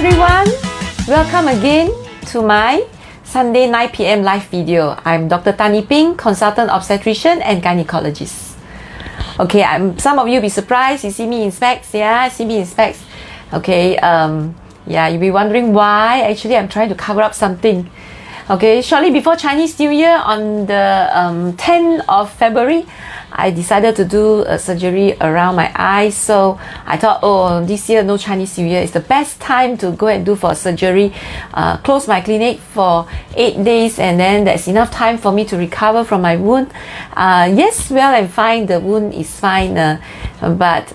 everyone, welcome again to my Sunday 9 p.m. live video. I'm Dr. Tan Ping, consultant obstetrician and gynecologist. Okay, some of you be surprised, you see me in specs, yeah, see me in specs. Okay, yeah, you'll be wondering why. Actually, I'm trying to cover up something. Okay, shortly before Chinese New Year on the 10th of February, I decided to do a surgery around my eyes. So I thought, oh, this year no Chinese New Year, it's the best time to go and do for surgery. Close my clinic for 8 days, and then there's enough time for me to recover from my wound. Yes, well and fine, the wound is fine, but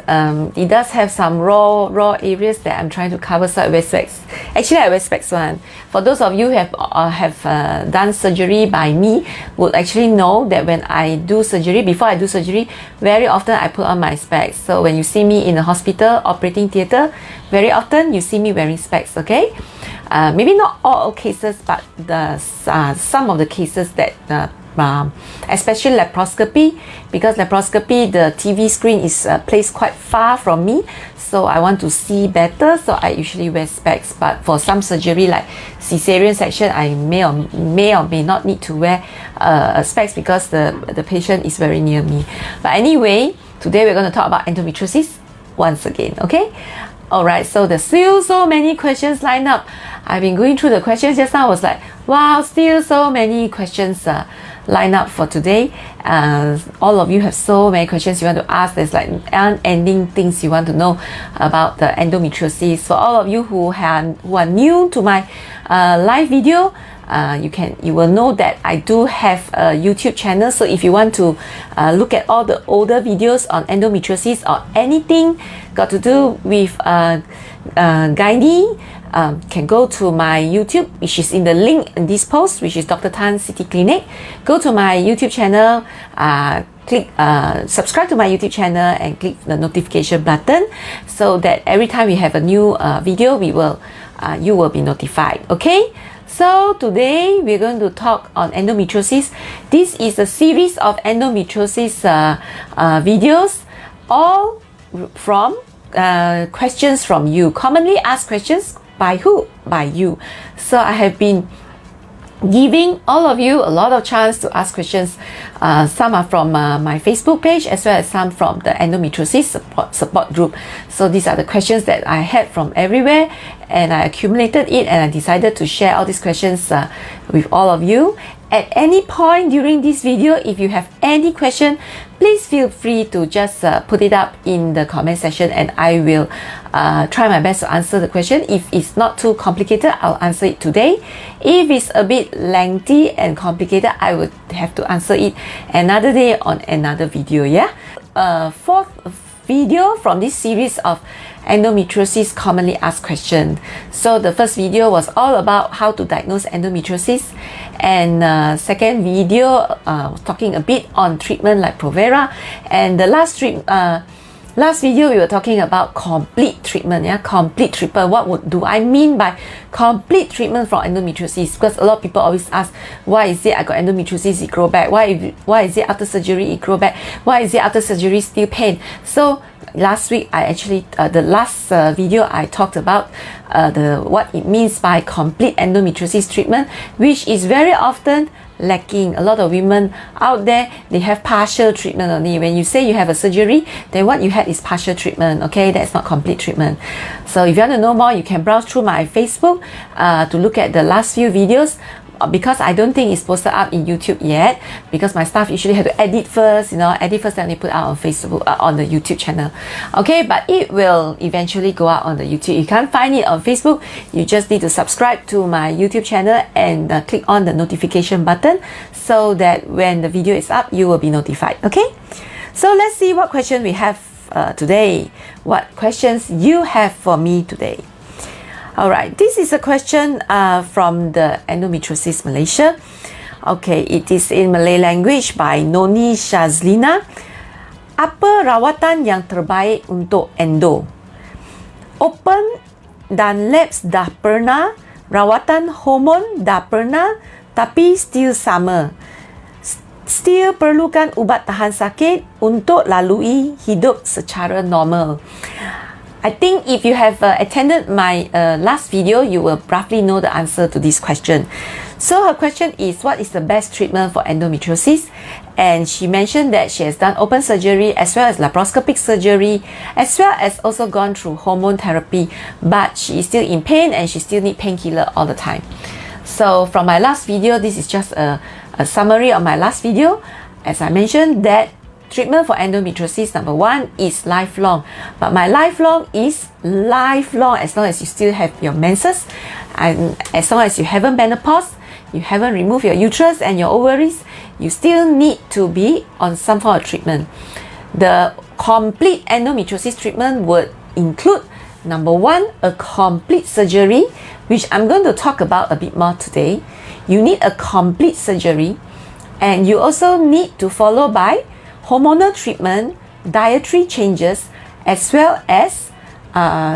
it does have some raw areas that I'm trying to cover. So I wear specs. Actually, I wear specs one. For those of you who have done surgery by me, would actually know that when I do surgery, before I do surgery, very often I put on my specs. So when you see me in the hospital operating theatre, very often you see me wearing specs. Okay, maybe not all cases, but some of the cases that especially laparoscopy, because laparoscopy, the TV screen is placed quite far from me, so I want to see better, so I usually wear specs. But for some surgery like cesarean section, I may or may not need to wear specs because the patient is very near me. But anyway, today we're going to talk about endometriosis once again. Okay, alright, so there's still so many questions lined up. I've been going through the questions just now. I was like, wow, still so many questions lined up for today. All of you have so many questions you want to ask. There's like unending things you want to know about the endometriosis. For all of you who are new to my live video, you will know that I do have a YouTube channel. So if you want to look at all the older videos on endometriosis or anything got to do with gynae, can go to my YouTube, which is in the link in this post, which is Dr. Tan City Clinic. Go to my YouTube channel, click subscribe to my YouTube channel and click the notification button so that every time we have a new video, you will be notified. Okay, so today we're going to talk on endometriosis. This is a series of endometriosis videos, all from questions from you, commonly asked questions. By who? By you. So I have been giving all of you a lot of chance to ask questions. Some are from my Facebook page, as well as some from the endometriosis support group. So these are the questions that I had from everywhere, and I accumulated it, and I decided to share all these questions with all of you. At any point during this video, if you have any question, please feel free to just put it up in the comment section, and I will try my best to answer the question. If it's not too complicated, I'll answer it today. If it's a bit lengthy and complicated, I would have to answer it another day on another video. Yeah. Fourth video from this series of endometriosis commonly asked questions. So the first video was all about how to diagnose endometriosis, and second video was talking a bit on treatment like Provera, and the last video we were talking about complete treatment. Yeah, complete treatment. What do I mean by complete treatment for endometriosis? Because a lot of people always ask, why is it I got endometriosis, it grow back? Why is it after surgery it grow back? Why is it after surgery still pain? So last week I actually the last video I talked about what it means by complete endometriosis treatment, which is very often lacking. A lot of women out there, they have partial treatment only. When you say you have a surgery, then what you had is partial treatment. Okay, that's not complete treatment. So if you want to know more, you can browse through my Facebook to look at the last few videos, because I don't think it's posted up in YouTube yet, because my staff usually have to edit first, then they put out on Facebook, on the YouTube channel. Okay, but it will eventually go out on the YouTube. You can't find it on Facebook, you just need to subscribe to my YouTube channel and click on the notification button so that when the video is up, you will be notified. Okay, so let's see what question we have today. What questions you have for me today? Alright, this is a question from the Endometriosis Malaysia. Okay, it is in Malay language by Noni Shazlina. Apa rawatan yang terbaik untuk endo? Open dan labs dah pernah, rawatan hormon dah pernah, tapi still sama. Still perlukan ubat tahan sakit untuk lalui hidup secara normal. I think if you have attended my last video, you will roughly know the answer to this question. So her question is, what is the best treatment for endometriosis? And she mentioned that she has done open surgery as well as laparoscopic surgery, as well as also gone through hormone therapy, but she is still in pain and she still needs painkiller all the time. So from my last video, this is just a summary of my last video. As I mentioned, that treatment for endometriosis, number one, is lifelong. But my lifelong is lifelong as long as you still have your menses, and as long as you haven't menopause, you haven't removed your uterus and your ovaries, you still need to be on some form of treatment. The complete endometriosis treatment would include, number one, a complete surgery, which I'm going to talk about a bit more today. You need a complete surgery, and you also need to follow by hormonal treatment, dietary changes, as well as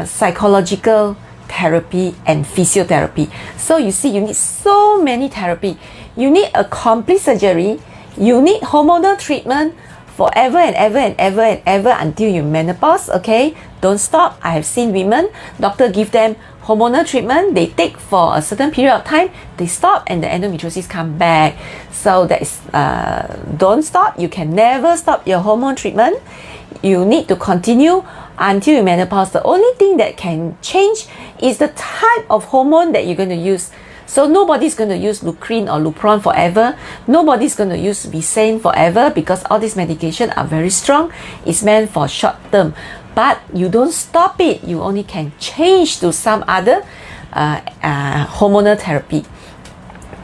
psychological therapy and physiotherapy. So you see, you need so many therapy. You need a complete surgery. You need hormonal treatment forever and ever and ever and ever until you menopause. Okay, don't stop. I have seen women, doctor give them hormonal treatment, they take for a certain period of time, they stop, and the endometriosis come back. So that is don't stop. You can never stop your hormone treatment. You need to continue until you menopause. The only thing that can change is the type of hormone that you're going to use. So nobody's going to use Lucrin or Lupron forever. Nobody's going to use Visane forever, because all these medications are very strong. It's meant for short term. But you don't stop it. You only can change to some other hormonal therapy.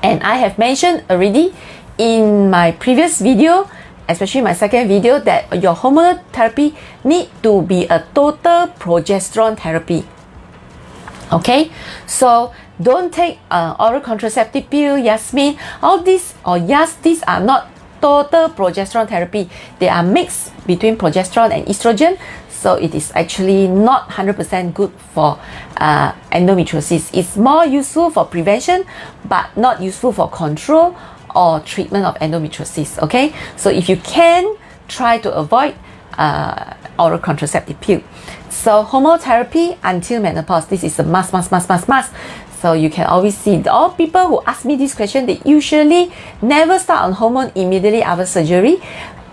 And I have mentioned already in my previous video, especially my second video, that your hormonal therapy need to be a total progesterone therapy. Okay, so don't take oral contraceptive pill, Yasmin, all these, or yes, these are not total progesterone therapy. They are mixed between progesterone and estrogen. So it is actually not 100% good for endometriosis. It's more useful for prevention, but not useful for control or treatment of endometriosis. Okay, so if you can, try to avoid oral contraceptive pill. So hormone therapy until menopause, this is a must. So you can always see all people who ask me this question, they usually never start on hormone immediately after surgery,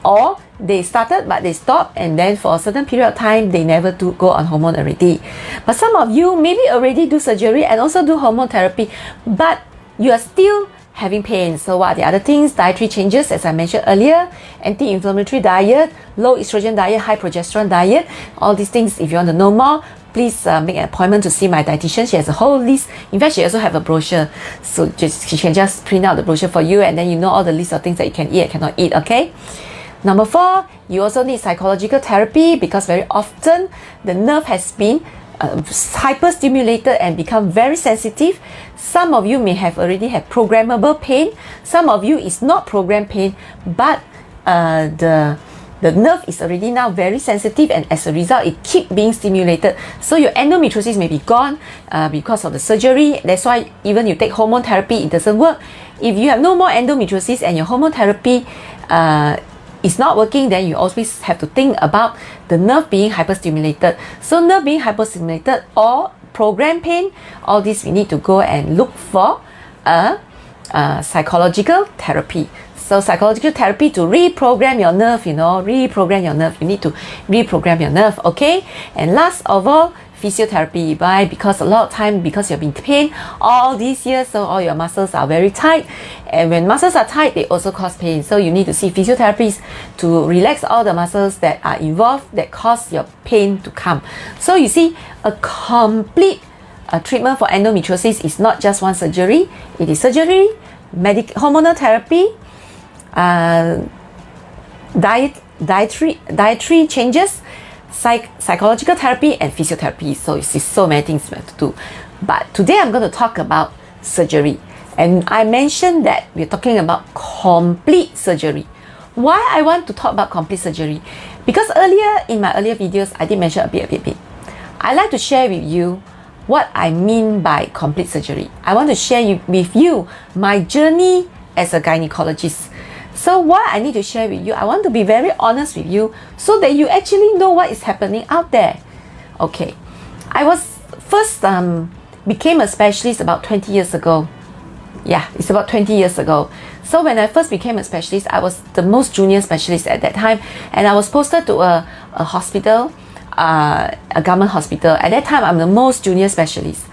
or they started but they stopped, and then for a certain period of time they never do go on hormone already. But some of you maybe already do surgery and also do hormone therapy, but you are still having pain. So what are the other things? Dietary changes, as I mentioned earlier, anti-inflammatory diet, low estrogen diet, high progesterone diet, all these things. If you want to know more, please make an appointment to see my dietitian. She has a whole list. In fact, she also have a brochure, so she can just print out the brochure for you, and then you know all the list of things that you can eat and cannot eat. Okay. Number 4, you also need psychological therapy, because very often the nerve has been hyperstimulated and become very sensitive. Some of you may have already had programmable pain. Some of you is not programmed pain, but the nerve is already now very sensitive, and as a result it keep being stimulated. So your endometriosis may be gone because of the surgery. That's why even you take hormone therapy, it doesn't work. If you have no more endometriosis and your hormone therapy is not working, then you always have to think about the nerve being hyperstimulated. So nerve being hyperstimulated or program pain, all this we need to go and look for a psychological therapy. So psychological therapy to reprogram your nerve, reprogram your nerve. You need to reprogram your nerve, okay? And last of all, physiotherapy. Why? Because a lot of time, because you've been in pain all these years, so all your muscles are very tight, and when muscles are tight, they also cause pain. So you need to see physiotherapists to relax all the muscles that are involved that cause your pain to come. So you see, a complete treatment for endometriosis is not just one surgery. It is surgery, hormonal therapy, dietary changes, psychological therapy, and physiotherapy. So you see, so many things we have to do. But today I'm going to talk about surgery, and I mentioned that we're talking about complete surgery. Why I want to talk about complete surgery? Because in my earlier videos I did mention a bit. I like to share with you what I mean by complete surgery. I want to share with you my journey as a gynecologist. So what I need to share with you, I want to be very honest with you so that you actually know what is happening out there. Okay, I was first became a specialist about 20 years ago. Yeah, it's about 20 years ago. So when I first became a specialist, I was the most junior specialist at that time, and I was posted to a hospital, a government hospital. At that time, I'm the most junior specialist.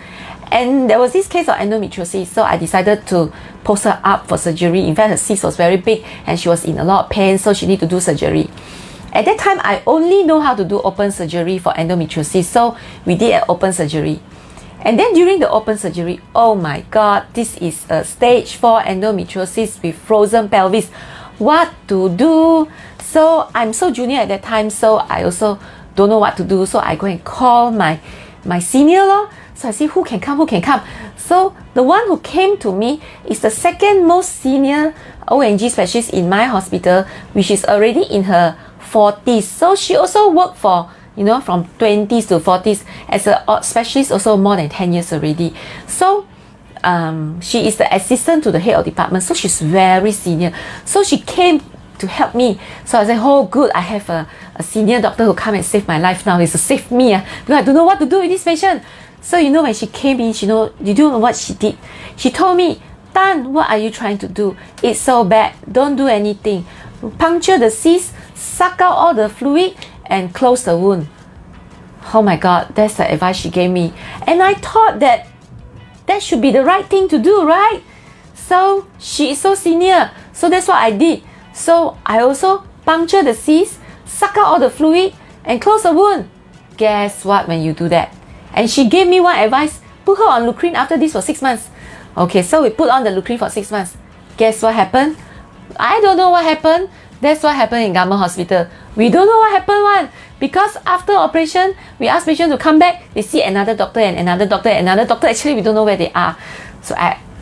And there was this case of endometriosis, so I decided to post her up for surgery. In fact, her cyst was very big and she was in a lot of pain, so she needed to do surgery. At that time, I only know how to do open surgery for endometriosis, so we did an open surgery. And then during the open surgery, oh my God, this is a stage 4 endometriosis with frozen pelvis. What to do? So I'm so junior at that time, so I also don't know what to do. So I go and call my senior law. So I see who can come. So the one who came to me is the second most senior ONG specialist in my hospital, which is already in her 40s. So she also worked for, you know, from 20s to 40s as a specialist, also more than 10 years already. So she is the assistant to the head of department, so she's very senior. So she came to help me. So I said, oh good, I have a senior doctor who come and save my life now. It's to save me because I don't know what to do with this patient. So you know, when she came in, you know what she did? She told me, Tan, what are you trying to do? It's so bad. Don't do anything. Puncture the cyst, suck out all the fluid, and close the wound. Oh my God, that's the advice she gave me. And I thought that should be the right thing to do, right? So she is so senior. So that's what I did. So I also puncture the cyst, suck out all the fluid, and close the wound. Guess what when you do that? And she gave me one advice, put her on Lucrin after this for 6 months. Okay, so we put on the Lucrin for 6 months. Guess what happened? I don't know what happened. That's what happened in government hospital. We don't know what happened one. Because after operation, we ask patients to come back, they see another doctor and another doctor and another doctor. Actually, we don't know where they are. So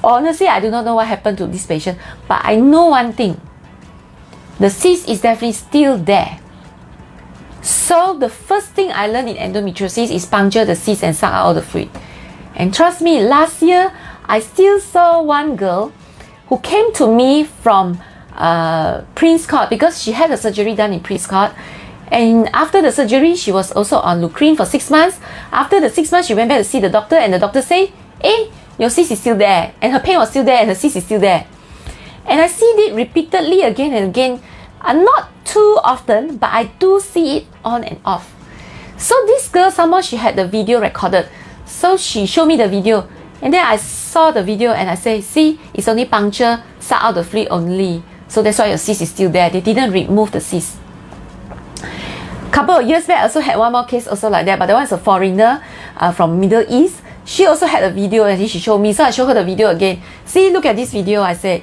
honestly, I do not know what happened to this patient. But I know one thing. The cyst is definitely still there. So the first thing I learned in endometriosis is puncture the cyst and suck out all the fluid. And trust me, last year, I still saw one girl who came to me from Prince Court because she had a surgery done in Prince Court. And after the surgery, she was also on Lucrin for 6 months. After the 6 months, she went back to see the doctor, and the doctor said, hey, your cyst is still there. And her pain was still there, and her cyst is still there. And I see it repeatedly again and again. Not too often, but I do see it on and off. So this girl, somehow she had the video recorded. So she showed me the video. And then I saw the video and I say, see, it's only puncture, suck out the fluid only. So that's why your cyst is still there. They didn't remove the cyst. Couple of years back, I also had one more case also like that, but that one is a foreigner from Middle East. She also had a video and she showed me. So I showed her the video again. See, look at this video. I said,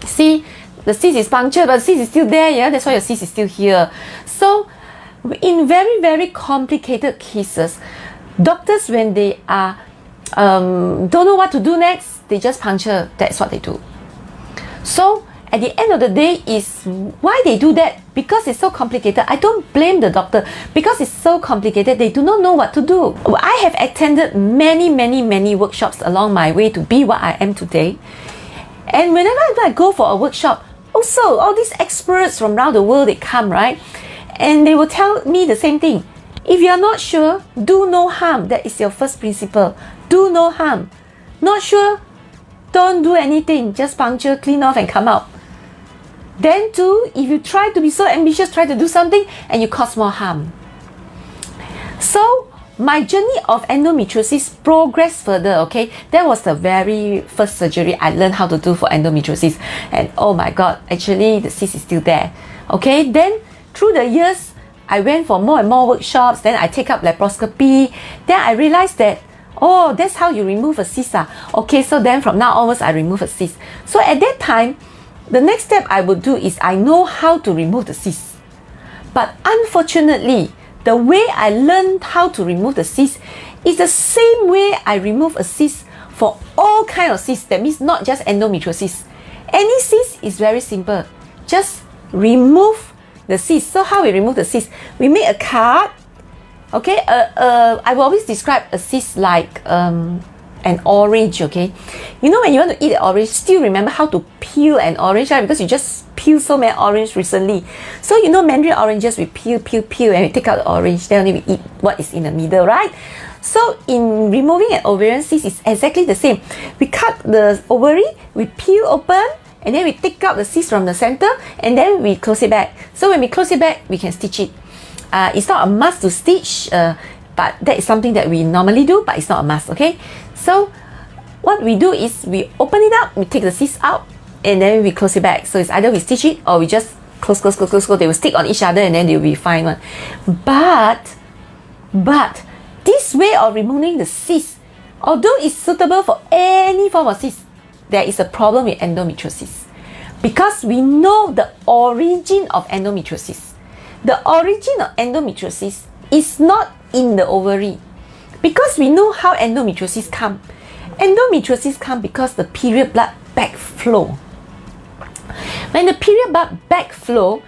see, the cyst is punctured, but the cyst is still there. Yeah, that's why your cyst is still here. So in very, very complicated cases, doctors, when they are don't know what to do next, they just puncture. That's what they do. So at the end of the day, is why they do that? Because it's so complicated. I don't blame the doctor because it's so complicated. They do not know what to do. I have attended many workshops along my way to be what I am today. And whenever I go for a workshop, also all these experts from around the world, they come, right? And they will tell me the same thing. If you are not sure, do no harm. That is your first principle. Do no harm. Not sure, don't do anything. Just puncture, clean off and come out. Then too, if you try to be so ambitious, try to do something and you cause more harm. So my journey of endometriosis progressed further, okay? That was the very first surgery I learned how to do for endometriosis. And oh my God, actually the cyst is still there. Okay, then through the years, I went for more and more workshops. Then I take up laparoscopy. Then I realized that, oh, that's how you remove a cyst. Okay, so then from now onwards, I remove a cyst. So at that time, the next step I would do is I know how to remove the cyst. But unfortunately, the way I learned how to remove the cyst is the same way I remove a cyst for all kinds of cysts. That means not just endometriosis. Any cyst is very simple. Just remove the cyst. So how we remove the cyst? We make a cut. Okay, I will always describe a cyst like an orange, okay? You know when you want to eat an orange, still remember how to peel an orange, right? Because you just peel so many orange recently. So you know Mandarin oranges, we peel, and we take out the orange, then only we eat what is in the middle, right? So in removing an ovarian cyst, it's exactly the same. We cut the ovary, we peel open, and then we take out the cyst from the center, and then we close it back. So when we close it back, we can stitch it. It's not a must to stitch, but that is something that we normally do, but it's not a must, okay? So what we do is we open it up, we take the cyst out, and then we close it back. So it's either we stitch it or we just close. They will stick on each other and then they will be fine one. But this way of removing the cyst, although it's suitable for any form of cyst, there is a problem with endometriosis. Because we know the origin of endometriosis. The origin of endometriosis is not in the ovary. Because we know how endometriosis comes. Endometriosis comes because the period blood backflow. When the period blood backflow,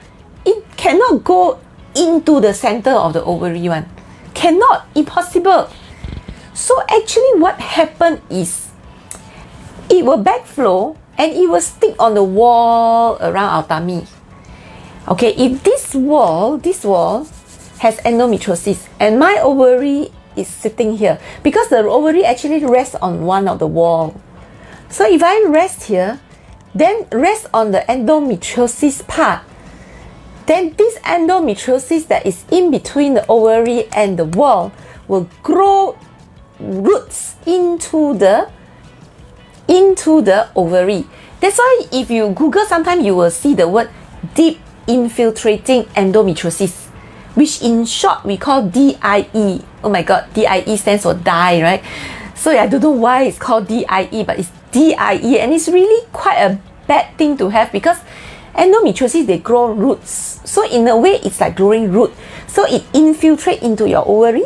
it cannot go into the center of the ovary one. Cannot, impossible. So actually what happened is, it will backflow and it will stick on the wall around our tummy. Okay, if this wall has endometriosis and my ovary is sitting here, because the ovary actually rests on one of the wall. So if I rest here, then rest on the endometriosis part, then this endometriosis that is in between the ovary and the wall will grow roots into the ovary. That's why if you Google, sometimes you will see the word deep infiltrating endometriosis, which in short we call DIE. Oh my god, DIE stands for die, right? So I don't know why it's called DIE, but it's DIE, and it's really quite a bad thing to have, because endometriosis, they grow roots. So in a way, it's like growing root. So it infiltrates into your ovary.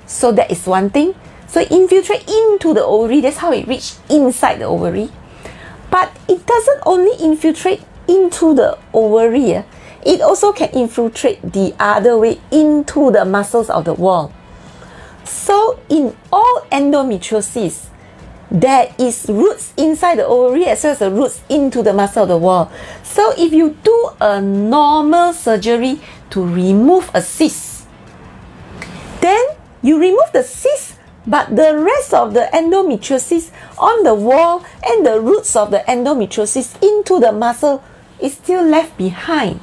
So that is one thing. So it infiltrates into the ovary. That's how it reaches inside the ovary. But it doesn't only infiltrate into the ovary. It also can infiltrate the other way into the muscles of the wall. So in all endometriosis, there is roots inside the ovary as well as the roots into the muscle of the wall. So if you do a normal surgery to remove a cyst, then you remove the cyst, but the rest of the endometriosis on the wall and the roots of the endometriosis into the muscle is still left behind.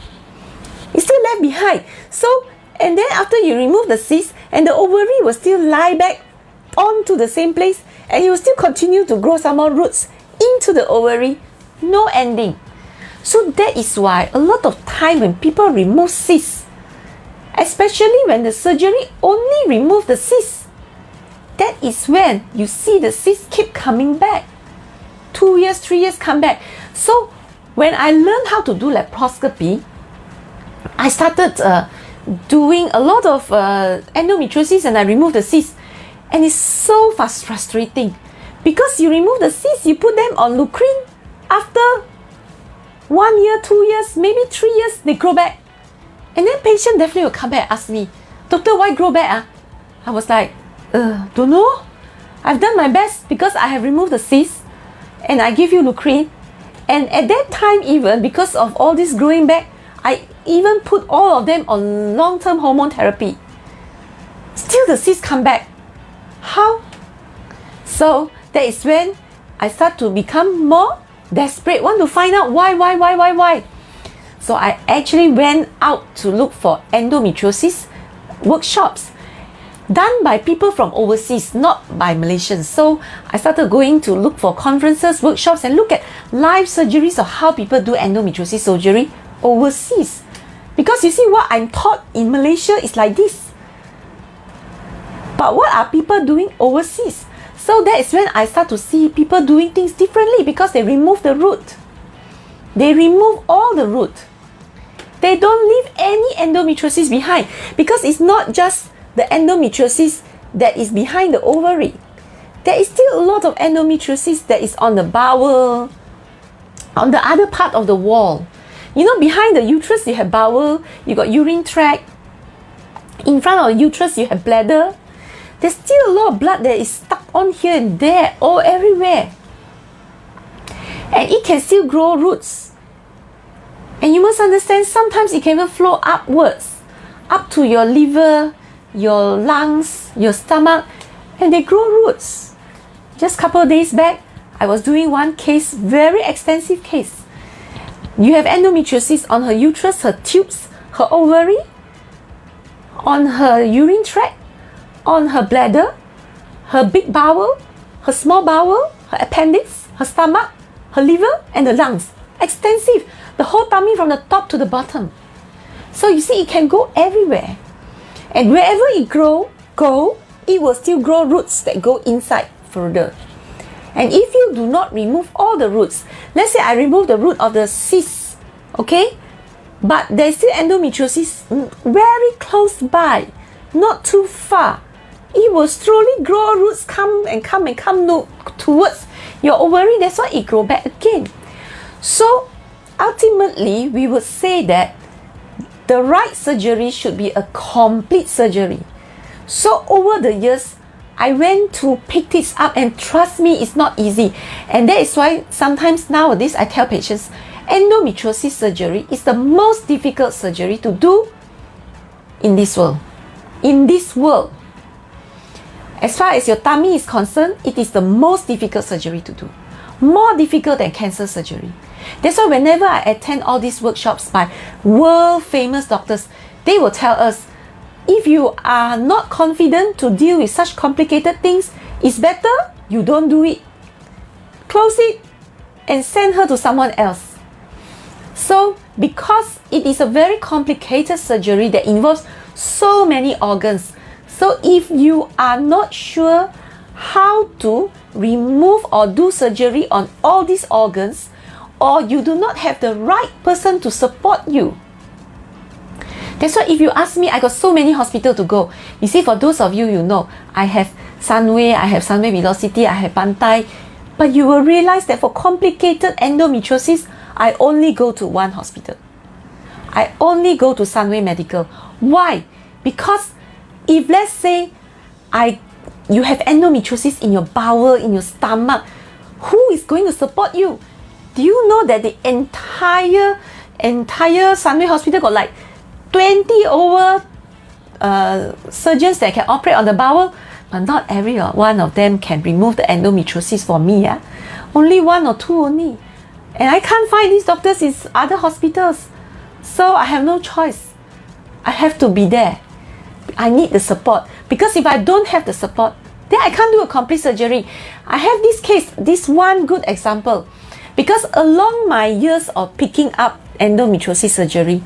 It's still left behind. So, and then after you remove the cyst, and the ovary will still lie back onto the same place, and you will still continue to grow some more roots into the ovary. No ending. So that is why a lot of time when people remove cysts, especially when the surgery only remove the cysts, that is when you see the cysts keep coming back. 2 years, 3 years come back. So when I learned how to do laparoscopy, I started doing a lot of endometriosis, and I removed the cysts. And it's so frustrating, because you remove the cysts, you put them on Lucrin. After 1 year, 2 years, maybe 3 years, they grow back. And then patient definitely will come back and ask me, "Doctor, why grow back?" I was like, don't know. I've done my best because I have removed the cysts and I give you Lucrin. And at that time, even because of all this growing back, I even put all of them on long-term hormone therapy. Still the cysts come back. How? So that is when I start to become more desperate, want to find out why. So I actually went out to look for endometriosis workshops done by people from overseas, not by Malaysians. So I started going to look for conferences, workshops, and look at live surgeries of how people do endometriosis surgery overseas. Because you see, what I'm taught in Malaysia is like this. But what are people doing overseas? So that is when I start to see people doing things differently, because they remove the root. They remove all the root. They don't leave any endometriosis behind, because it's not just the endometriosis that is behind the ovary. There is still a lot of endometriosis that is on the bowel, on the other part of the wall. You know, behind the uterus you have bowel, you got urine tract. In front of the uterus you have bladder. There's still a lot of blood that is stuck on here and there, all everywhere. And it can still grow roots. And you must understand, sometimes it can even flow upwards, up to your liver, your lungs, your stomach, and they grow roots. Just a couple of days back, I was doing one case, very extensive case. You have endometriosis on her uterus, her tubes, her ovary, on her urine tract, on her bladder, her big bowel, her small bowel, her appendix, her stomach, her liver, and the lungs. Extensive. The whole tummy from the top to the bottom. So you see, it can go everywhere. And wherever it go, it will still grow roots that go inside further. And if you do not remove all the roots, let's say I remove the root of the cyst, okay? But there's still endometriosis very close by, not too far. It will slowly grow roots, come towards your ovary. That's why it grow back again. So ultimately, we would say that the right surgery should be a complete surgery. So over the years, I went to pick this up, and trust me, it's not easy. And that is why sometimes nowadays I tell patients, endometriosis surgery is the most difficult surgery to do in this world. In this world. As far as your tummy is concerned, it is the most difficult surgery to do. More difficult than cancer surgery. That's why whenever I attend all these workshops by world famous doctors, they will tell us, if you are not confident to deal with such complicated things, it's better you don't do it. Close it and send her to someone else. So, because it is a very complicated surgery that involves so many organs, so if you are not sure how to remove or do surgery on all these organs, or you do not have the right person to support you. That's why if you ask me, I got so many hospitals to go. You see, for those of you, you know, I have Sunway, I have Sunway Velocity, I have Pantai. But you will realize that for complicated endometriosis, I only go to one hospital. I only go to Sunway Medical. Why? Because if let's say you have endometriosis in your bowel, in your stomach, who is going to support you? Do you know that the entire Sunway Hospital got like 20 over surgeons that can operate on the bowel, but not every one of them can remove the endometriosis for me. Only one or two only. And I can't find these doctors in other hospitals. So I have no choice. I have to be there. I need the support. Because if I don't have the support, then I can't do a complete surgery. I have this case, this one good example. Because along my years of picking up endometriosis surgery,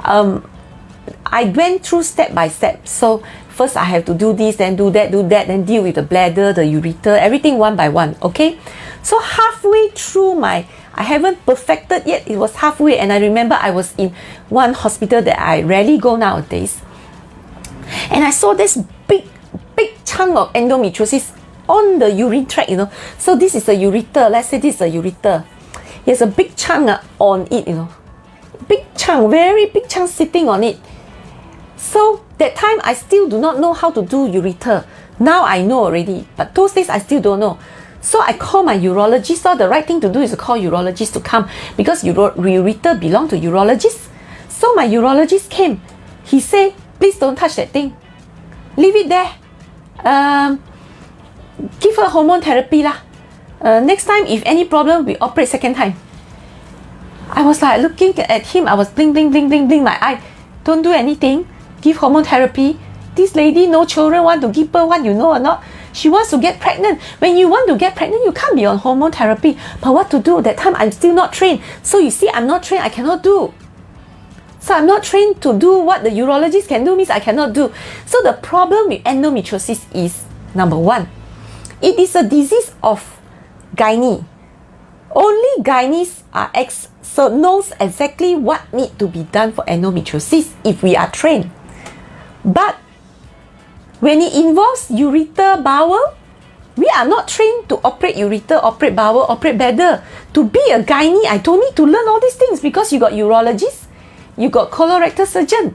I went through step by step. So first I have to do this, then do that, then deal with the bladder, the ureter, everything one by one, okay? So halfway through I haven't perfected yet, it was halfway, and I remember I was in one hospital that I rarely go nowadays. And I saw this big chunk of endometriosis on the urine tract, you know. So this is a ureter, let's say this is a ureter. There's a big chunk on it, you know. Big chunk, very big chunk sitting on it. So that time I still do not know how to do ureter. Now I know already, but those days I still don't know. So I call my urologist. So the right thing to do is to call urologist to come, because ureter belong to urologist. So my urologist came. He said, please don't touch that thing. Leave it there. Give her hormone therapy lah. Next time, if any problem, we operate second time. I was like looking at him. I was blink my eye. Don't do anything. Give hormone therapy. This lady, no children, want to give birth, what you know or not? She wants to get pregnant. When you want to get pregnant, you can't be on hormone therapy. But what to do? That time I'm still not trained. So you see, I'm not trained. I cannot do. So I'm not trained to do what the urologist can do, means I cannot do. So the problem with endometriosis is, number one, it is a disease of gynae. Only gynaes so knows exactly what need to be done for endometriosis if we are trained. But when it involves ureter, bowel, we are not trained to operate ureter, operate bowel, operate bladder. To be a gynae, I don't need to learn all these things, because you got urologist, you got colorectal surgeon.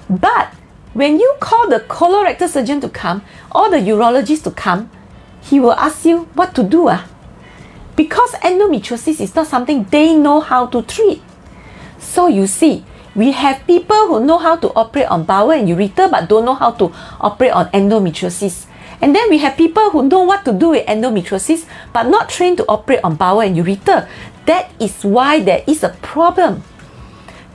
But when you call the colorectal surgeon to come, or the urologist to come, he will ask you what to do. Because endometriosis is not something they know how to treat. So you see, we have people who know how to operate on bowel and ureter but don't know how to operate on endometriosis. And then we have people who know what to do with endometriosis but not trained to operate on bowel and ureter. That is why there is a problem.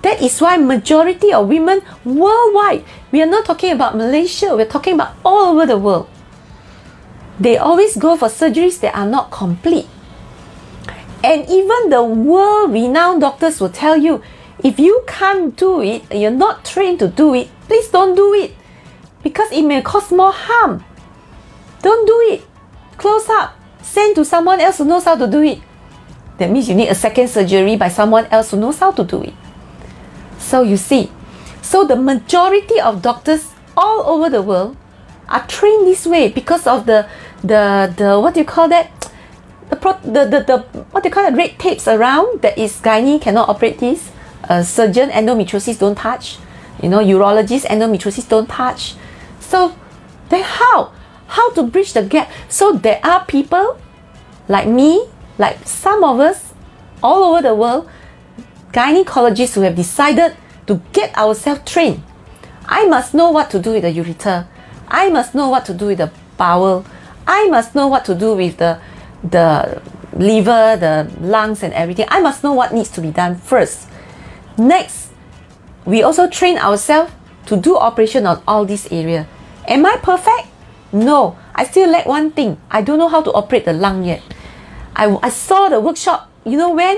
That is why majority of women worldwide, we are not talking about Malaysia, we're talking about all over the world. They always go for surgeries that are not complete. And even the world-renowned doctors will tell you, if you can't do it, you're not trained to do it, please don't do it. Because it may cause more harm. Don't do it. Close up. Send to someone else who knows how to do it. That means you need a second surgery by someone else who knows how to do it. So you see, so the majority of doctors all over the world are trained this way because of the what do you call that? What do you call it? Red tapes around that is gynae cannot operate this. Surgeon endometriosis don't touch. Urologist endometriosis don't touch. So then how to bridge the gap? So there are people like me, like some of us all over the world, gynecologists who have decided to get ourselves trained. I must know what to do with the ureter. I must know what to do with the bowel. I must know what to do with the liver, the lungs and everything. I must know what needs to be done first. Next, we also train ourselves to do operation on all these areas. Am I perfect? No, I still lack one thing. I don't know how to operate the lung yet. I saw the workshop, when?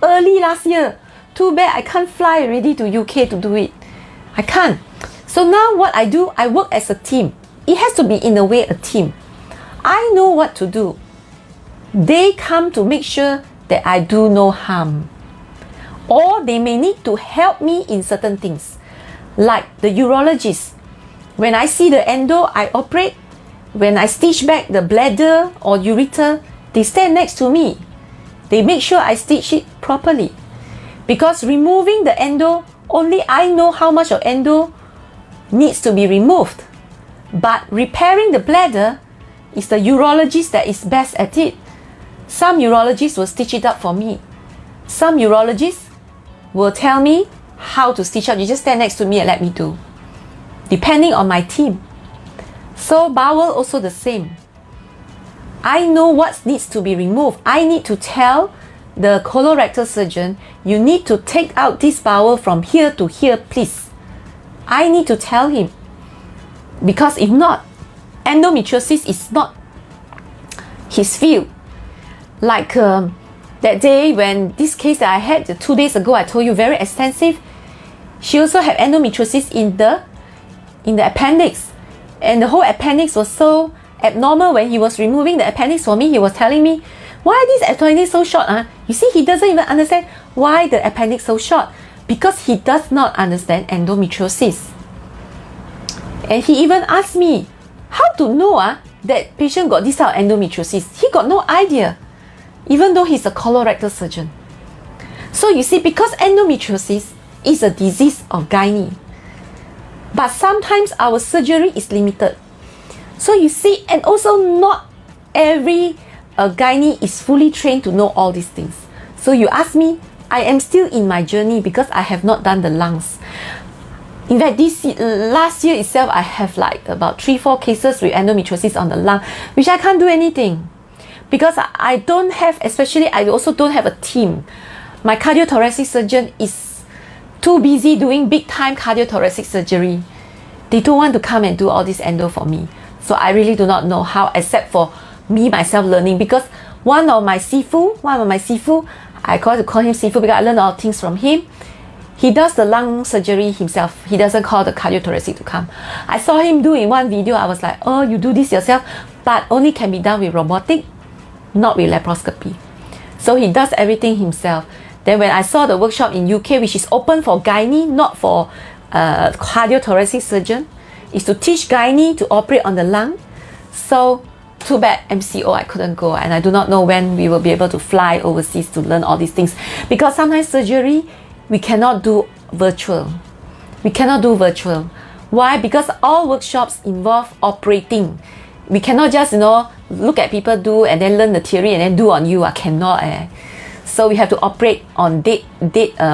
Early last year. Too bad I can't fly already to UK to do it. I can't. So now what I do, I work as a team. It has to be in a way a team. I know what to do. They come to make sure that I do no harm. Or they may need to help me in certain things. Like the urologist. When I see the endo, I operate. When I stitch back the bladder or ureter, they stand next to me. They make sure I stitch it properly. Because removing the endo, only I know how much of endo needs to be removed. But repairing the bladder is the urologist that is best at it. Some urologists will stitch it up for me. Some urologists will tell me how to stitch up. You just stand next to me and let me do. Depending on my team. So bowel also the same. I know what needs to be removed. I need to tell the colorectal surgeon, you need to take out this bowel from here to here, please. I need to tell him. Because if not, endometriosis is not his field. Like that day when this case that I had 2 days ago, I told you very extensive. She also had endometriosis in the appendix. And the whole appendix was so abnormal. When he was removing the appendix for me, he was telling me, why this appendix so short? You see, he doesn't even understand why the appendix so short. Because he does not understand endometriosis. And he even asked me, how to know that patient got this type of endometriosis? He got no idea. Even though he's a colorectal surgeon. So you see, because endometriosis is a disease of gynae. But sometimes our surgery is limited. So you see, and also not every gynae is fully trained to know all these things. So you ask me, I am still in my journey because I have not done the lungs. In fact, last year itself, I have like about 3-4 cases with endometriosis on the lung, which I can't do anything. Because I don't have, especially I also don't have a team. My cardiothoracic surgeon is too busy doing big time cardiothoracic surgery. They don't want to come and do all this endo for me. So I really do not know how, except for me myself learning. Because one of my sifu, I call him sifu because I learned all things from him. He does the lung surgery himself. He doesn't call the cardiothoracic to come. I saw him do in one video. I was like, oh, you do this yourself, but only can be done with robotic, not with laparoscopy. So he does everything himself. Then when I saw the workshop in UK, which is open for gynae, not for cardiothoracic surgeon, is to teach gynae to operate on the lung. So too bad MCO I couldn't go, and I do not know when we will be able to fly overseas to learn all these things, because sometimes surgery we cannot do virtual. We cannot do virtual. Why? Because all workshops involve operating. We cannot just look at people do and then learn the theory and then do on you. I cannot. So we have to operate on dead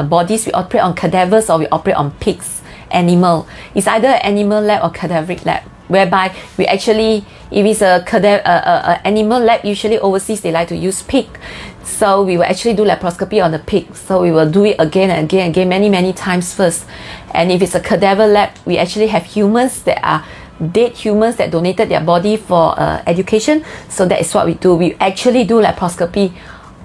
bodies. We operate on cadavers or we operate on pigs, animal. It's either animal lab or cadaveric lab, whereby we actually, if it's a animal lab, usually overseas they like to use pig. So we will actually do laparoscopy on the pig. So we will do it again and again and again, many times first. And if it's a cadaver lab, we actually have humans that are dead humans that donated their body for education. So that is what we do. We actually do laparoscopy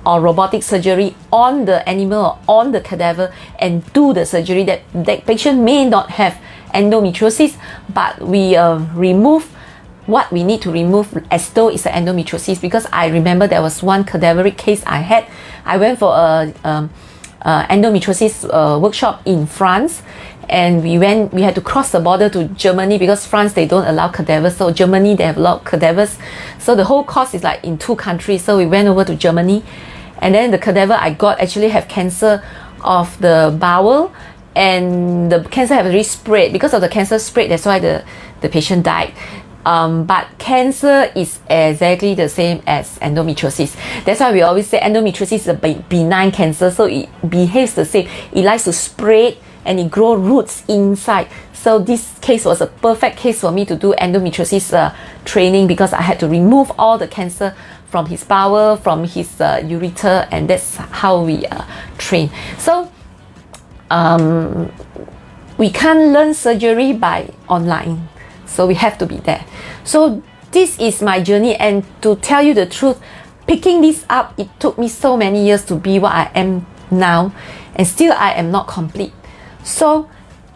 or robotic surgery on the animal or on the cadaver and do the surgery. That patient may not have endometriosis, but we remove what we need to remove as though it's an endometriosis. Because I remember there was one cadaveric case I had. I went for a endometriosis workshop in France, and we had to cross the border to Germany because France, they don't allow cadavers. So Germany, they have a lot of cadavers. So the whole course is like in 2 countries. So we went over to Germany, and then the cadaver I got actually have cancer of the bowel, and the cancer have already spread. Because of the cancer spread, that's why the patient died. But cancer is exactly the same as endometriosis. That's why we always say endometriosis is a benign cancer. So it behaves the same. It likes to spread and it grows roots inside. So this case was a perfect case for me to do endometriosis training, because I had to remove all the cancer from his bowel, from his ureter, and that's how we train. So we can't learn surgery by online. So we have to be there. So this is my journey, and to tell you the truth, picking this up, it took me so many years to be what I am now, and still I am not complete. So,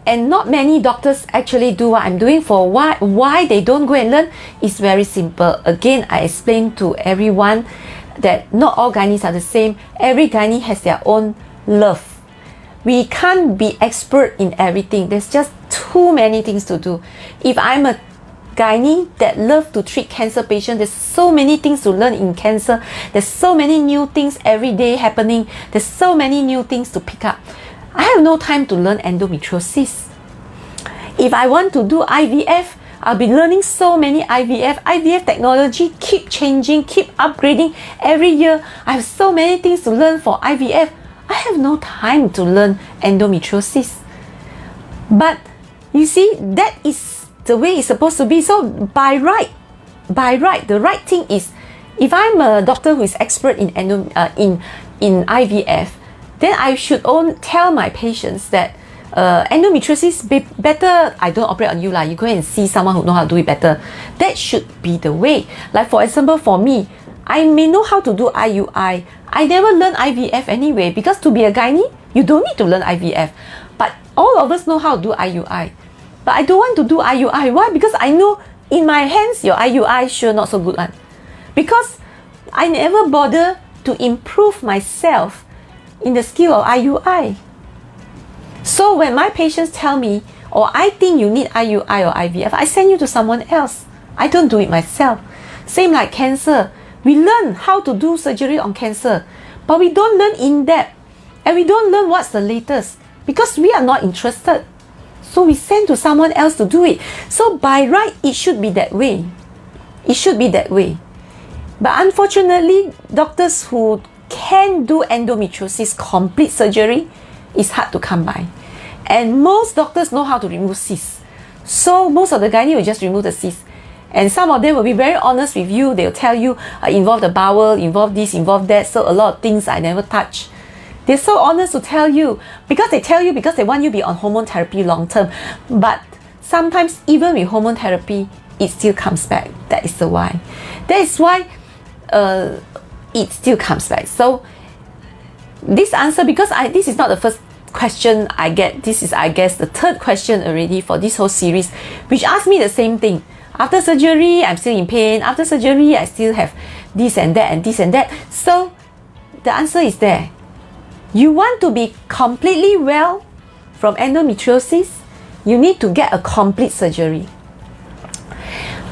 and not many doctors actually do what I'm doing. For why they don't go and learn is very simple. Again, I explain to everyone that not all gynaes are the same. Every gynae has their own love. We can't be expert in everything. There's just too many things to do. If I'm a gynae that love to treat cancer patients, there's so many things to learn in cancer. There's so many new things every day happening. There's so many new things to pick up. I have no time to learn endometriosis. If I want to do IVF, I'll be learning so many IVF technology, keep changing, keep upgrading every year. I have so many things to learn for IVF. I have no time to learn endometriosis. But you see, that is the way it's supposed to be. So by right, the right thing is, if I'm a doctor who is expert in IVF, then I should tell my patients that endometriosis, better I don't operate on you lah. You go and see someone who know how to do it better. That should be the way. Like for example, for me, I may know how to do IUI. I never learned IVF anyway, because to be a gynae, you don't need to learn IVF. But all of us know how to do IUI. But I don't want to do IUI. Why? Because I know in my hands, your IUI sure not so good one. Because I never bother to improve myself in the skill of IUI. So when my patients tell me, or I think you need IUI or IVF, I send you to someone else. I don't do it myself. Same like cancer. We learn how to do surgery on cancer, but we don't learn in depth, and we don't learn what's the latest, because we are not interested. So we send to someone else to do it. So by right, it should be that way. It should be that way. But unfortunately, doctors who can do endometriosis complete surgery is hard to come by. And most doctors know how to remove cysts. So most of the gynae will just remove the cysts. And some of them will be very honest with you. They'll tell you, involve the bowel, involve this, involve that. So a lot of things I never touch. They're so honest to tell you. Because they tell you because they want you to be on hormone therapy long term. But sometimes even with hormone therapy, it still comes back. That is the why. That is why it still comes back. So this answer, because this is not the first question I get. This is, I guess, the third question already for this whole series, which asks me the same thing. After surgery, I'm still in pain. After surgery, I still have this and that and this and that. So the answer is there. You want to be completely well from endometriosis, you need to get a complete surgery.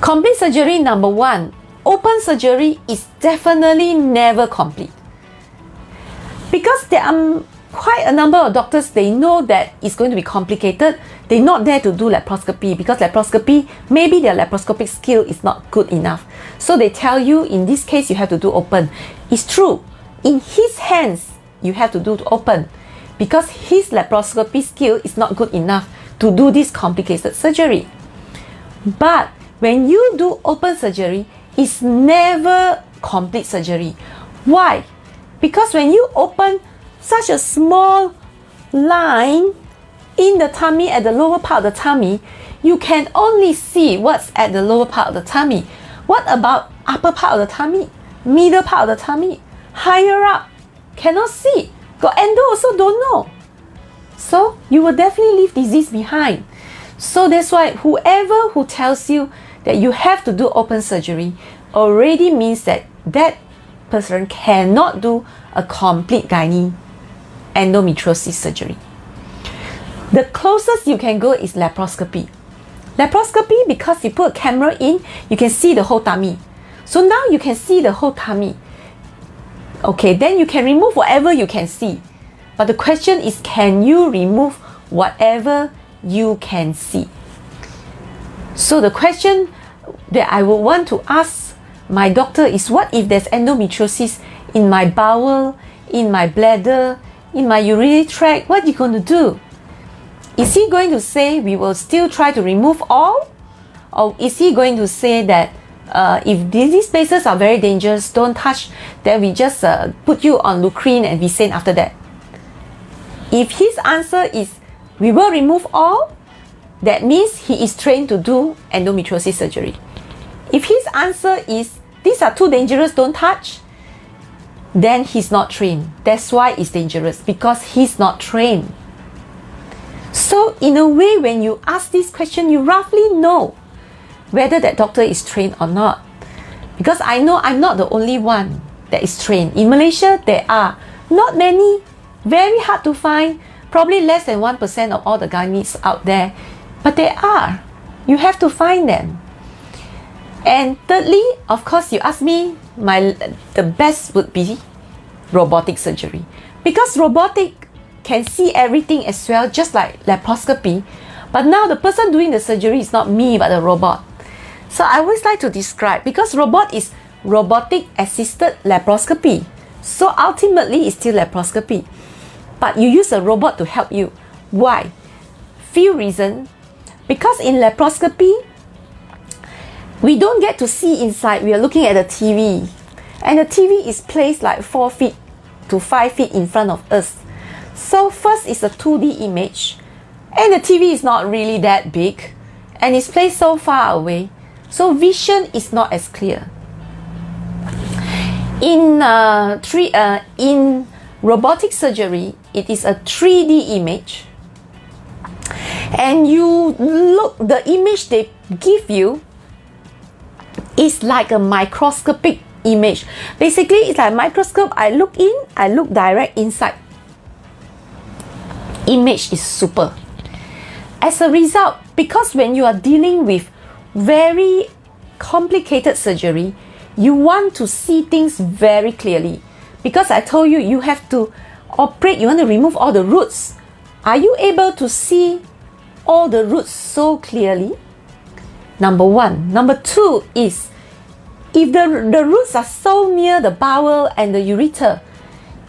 Complete surgery, number one, open surgery is definitely never complete. Because there are quite a number of doctors, they know that it's going to be complicated. They not dare to do laparoscopy because laparoscopy, maybe their laparoscopic skill is not good enough. So they tell you, in this case, you have to do open. It's true. In his hands, you have to do open because his laparoscopy skill is not good enough to do this complicated surgery. But when you do open surgery, it's never complete surgery. Why? Because when you open such a small line in the tummy, at the lower part of the tummy, you can only see what's at the lower part of the tummy. What about upper part of the tummy, middle part of the tummy, higher up? Cannot see. Got endo also don't know. So you will definitely leave disease behind. So that's why whoever who tells you that you have to do open surgery already means that that person cannot do a complete gynae endometriosis surgery. The closest you can go is laparoscopy. Laparoscopy, because you put a camera in, you can see the whole tummy. So now you can see the whole tummy. Okay, then you can remove whatever you can see. But the question is, can you remove whatever you can see? So the question that I would want to ask my doctor is, what if there's endometriosis in my bowel, in my bladder, in my urinary tract? What are you going to do? Is he going to say we will still try to remove all? Or is he going to say that if these places are very dangerous, don't touch, then we just put you on Lucrine and Vicene after that? If his answer is we will remove all, that means he is trained to do endometriosis surgery. If his answer is these are too dangerous, don't touch, then he's not trained. That's why it's dangerous, because he's not trained. So in a way, when you ask this question, you roughly know whether that doctor is trained or not. Because I know I'm not the only one that is trained. In Malaysia, there are not many, very hard to find, probably less than 1% of all the gynaes out there. But there are. You have to find them. And thirdly, of course, you ask me, the best would be robotic surgery. Because robotic can see everything as well, just like laparoscopy. But now the person doing the surgery is not me, but the robot. So I always like to describe, because robot is robotic assisted laparoscopy. So ultimately, it's still laparoscopy. But you use a robot to help you. Why? Few reasons. Because in laparoscopy, we don't get to see inside. We are looking at the TV. And the TV is placed like 4 feet to 5 feet in front of us. So first is a 2D image. And the TV is not really that big. And it's placed so far away. So vision is not as clear. In robotic surgery, it is a 3D image. And you look, the image they give you is like a microscopic image. Basically, it's like a microscope. I look in, I look direct inside. Image is super. As a result, because when you are dealing with very complicated surgery, you want to see things very clearly. Because I told you, you have to operate, you want to remove all the roots. Are you able to see all the roots so clearly? Number one. Number two is, if the roots are so near the bowel and the ureter,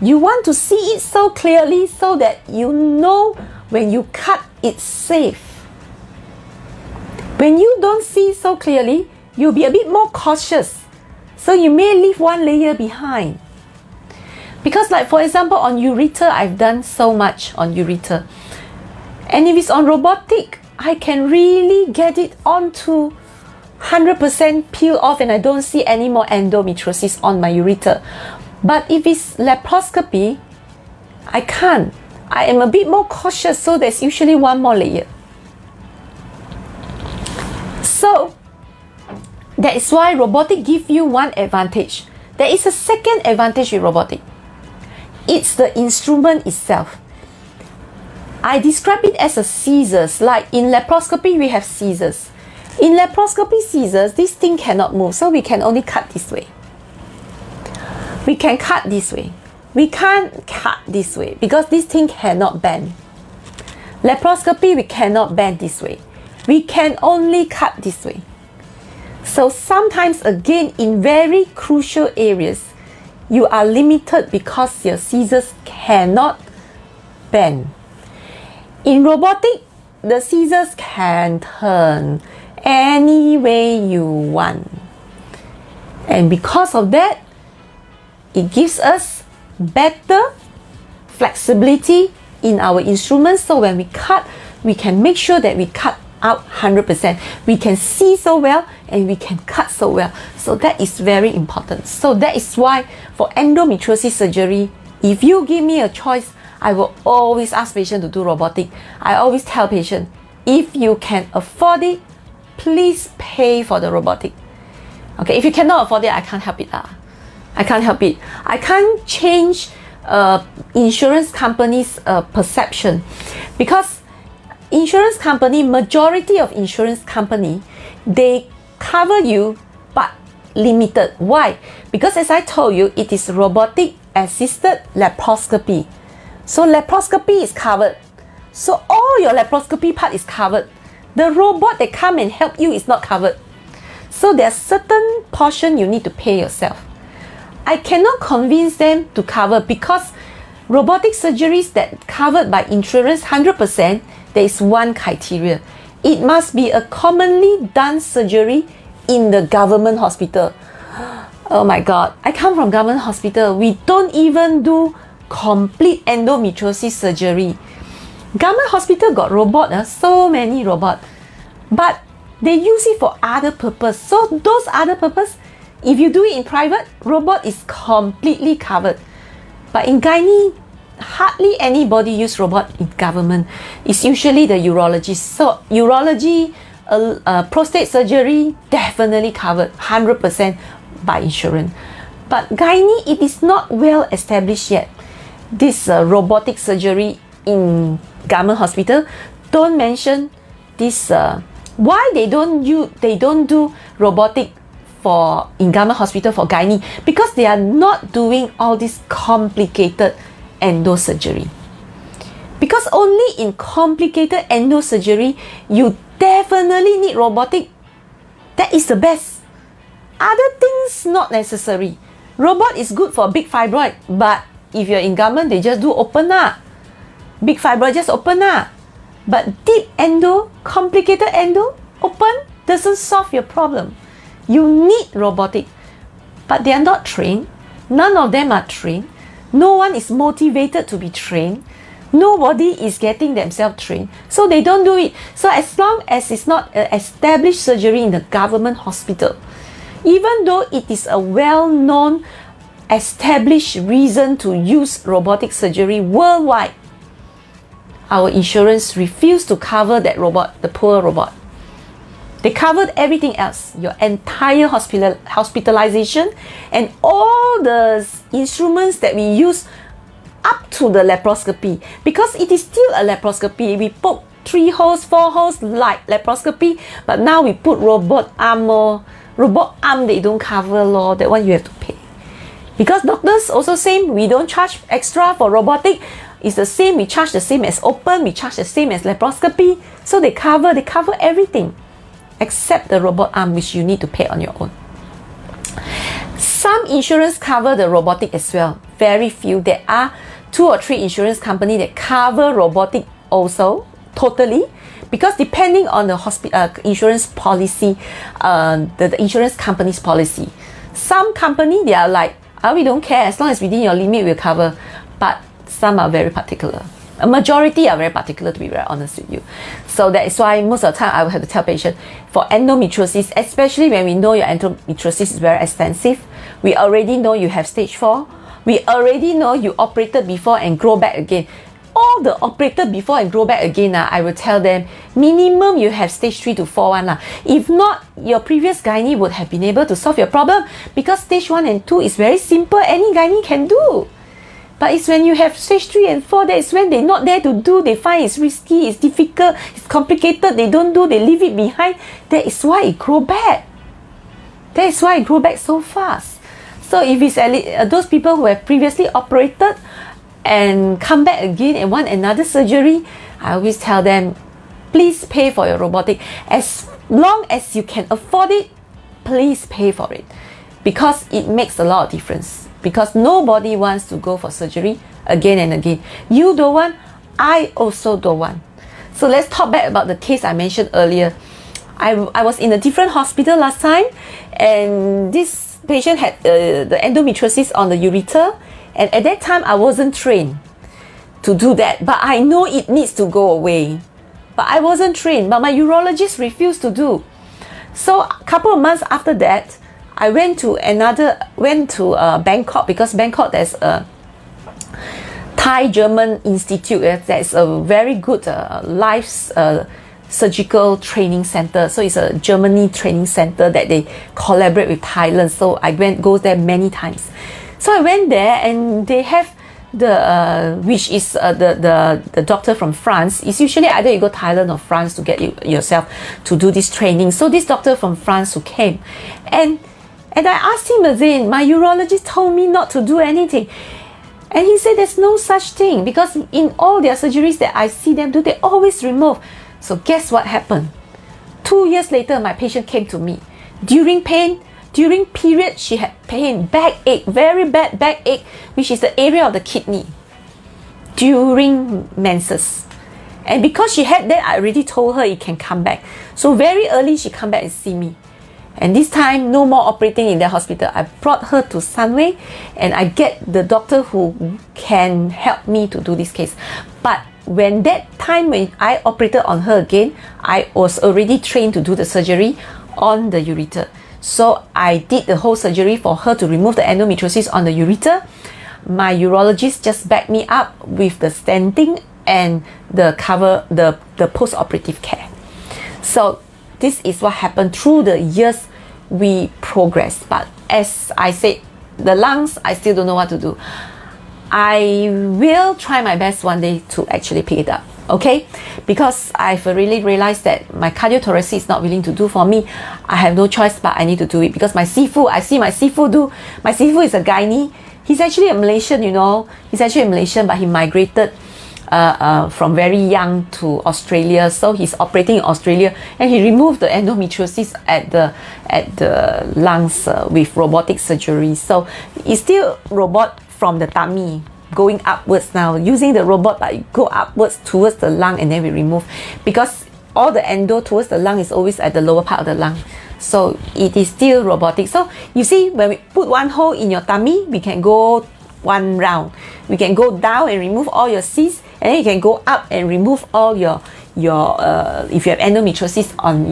you want to see it so clearly so that you know when you cut, it's safe. When you don't see so clearly, you'll be a bit more cautious. So you may leave one layer behind. Because like for example on ureter, I've done so much on ureter. And if it's on robotic, I can really get it onto 100% peel off and I don't see any more endometriosis on my ureter. But if it's laparoscopy, I can't. I am a bit more cautious, so there's usually one more layer. So that is why robotic gives you one advantage. There is a second advantage with robotic. It's the instrument itself. I describe it as a scissors. Like in laparoscopy, we have scissors. In laparoscopy scissors, this thing cannot move, so we can only cut this way. We can cut this way. We can't cut this way because this thing cannot bend. Laparoscopy, we cannot bend this way. We can only cut this way. So sometimes again, in very crucial areas, you are limited because your scissors cannot bend. In robotic, the scissors can turn any way you want. And because of that, it gives us better flexibility in our instruments. So when we cut, we can make sure that we cut out 100%. We can see so well and we can cut so well. So that is very important. So that is why for endometriosis surgery, if you give me a choice, I will always ask patient to do robotic. I always tell patient, if you can afford it, please pay for the robotic. Okay, if you cannot afford it, I can't help it. I can't help it. I can't change insurance companies' perception, because insurance company, majority of insurance company, they cover you but limited. Why? Because as I told you, it is robotic assisted laparoscopy. So laparoscopy is covered. So all your laparoscopy part is covered. The robot that come and help you is not covered. So there's certain portion you need to pay yourself. I cannot convince them to cover, because robotic surgeries that covered by insurance 100%, there is one criteria. It must be a commonly done surgery in the government hospital. Oh my God, I come from government hospital. We don't even do complete endometriosis surgery. Government hospital got robot, so many robot, but they use it for other purpose. So those other purpose, if you do it in private, robot is completely covered. But in gynae, hardly anybody use robot in government. It's usually the urologist. So urology, prostate surgery, definitely covered 100% by insurance. But gynae, it is not well established yet. This robotic surgery in government hospital. Don't mention this. Why they don't do robotic for in government hospital for gynae? Because they are not doing all this complicated endo surgery. Because only in complicated endo surgery you definitely need robotic. That is the best. Other things not necessary. Robot is good for big fibroid, but if you're in government, they just do open up. Big fibroid just open up. But deep endo, complicated endo, open doesn't solve your problem. You need robotic. But they are not trained. None of them are trained. No one is motivated to be trained. Nobody is getting themselves trained. So they don't do it. So as long as it's not an established surgery in the government hospital, even though it is a well-known, established reason to use robotic surgery worldwide, our insurance refused to cover that robot, the poor robot. They covered everything else, your entire hospitalization and all the instruments that we use up to the laparoscopy. Because it is still a laparoscopy. We poke 3 holes, 4 holes like laparoscopy, but now we put robot arm. Robot arm, they don't cover law. That one you have to pay. Because doctors also same, we don't charge extra for robotic. It's the same, we charge the same as open, we charge the same as laparoscopy. So they cover everything except the robot arm, which you need to pay on your own. Some insurance cover the robotic as well. Very few. There are 2 or 3 insurance companies that cover robotic also, totally. Because depending on the insurance policy, the insurance company's policy. Some company, they are like, we don't care, as long as within your limit, we'll cover. But some are very particular. A majority are very particular, to be very honest with you. So that is why most of the time I will have to tell patients, for endometriosis, especially when we know your endometriosis is very extensive, we already know you have stage 4, we already know you operated before and grow back again. All the operated before and grow back again, I will tell them, minimum you have stage 3 to 4 one. If not, your previous gynae would have been able to solve your problem, because stage 1 and 2 is very simple, any gynae can do. But it's when you have stage 3 and 4, that is when they're not there to do, they find it's risky, it's difficult, it's complicated, they don't do, they leave it behind. That is why it grows back. That is why it grows back so fast. So if it's those people who have previously operated and come back again and want another surgery, I always tell them, please pay for your robotic. As long as you can afford it, please pay for it, because it makes a lot of difference. Because nobody wants to go for surgery again and again. You don't want, I also don't want. So let's talk back about the case I mentioned earlier. I was in a different hospital last time, and this patient had the endometriosis on the ureter, and at that time I wasn't trained to do that, but I know it needs to go away. But I wasn't trained, but my urologist refused to do. So a couple of months after that, I went to Bangkok, because Bangkok there's a Thai-German institute. That's a very good surgical training center. So it's a Germany training center that they collaborate with Thailand. So I go there many times. So I went there, and they have which is the doctor from France. It's usually either you go Thailand or France to get yourself to do this training. So this doctor from France who came, and I asked him again, my urologist told me not to do anything. And he said there's no such thing, because in all their surgeries that I see them do, they always remove. So guess what happened? 2 years later, my patient came to me. During period, she had pain, backache, very bad backache, which is the area of the kidney, during menses. And because she had that, I already told her it can come back. So very early, she come back and see me. And this time, no more operating in the hospital. I brought her to Sunway, and I get the doctor who can help me to do this case. But when I operated on her again, I was already trained to do the surgery on the ureter. So I did the whole surgery for her to remove the endometriosis on the ureter. My urologist just backed me up with the stenting and the post-operative care. So this is what happened. Through the years, we progressed. But as I said, the lungs, I still don't know what to do. I will try my best one day to actually pick it up, okay? Because I've really realized that my cardiothoracic is not willing to do for me. I have no choice, but I need to do it, because I see my Sifu do. My Sifu is a gynae. He's actually a Malaysian, He's actually a Malaysian, but he migrated from very young to Australia. So he's operating in Australia, and he removed the endometriosis at the lungs with robotic surgery. So it's still robot from the tummy going upwards now, using the robot, but you go upwards towards the lung, and then we remove, because all the endo towards the lung is always at the lower part of the lung. So it is still robotic. So you see, when we put one hole in your tummy, we can go one round. We can go down and remove all your cysts, and then you can go up and remove all your if you have endometriosis on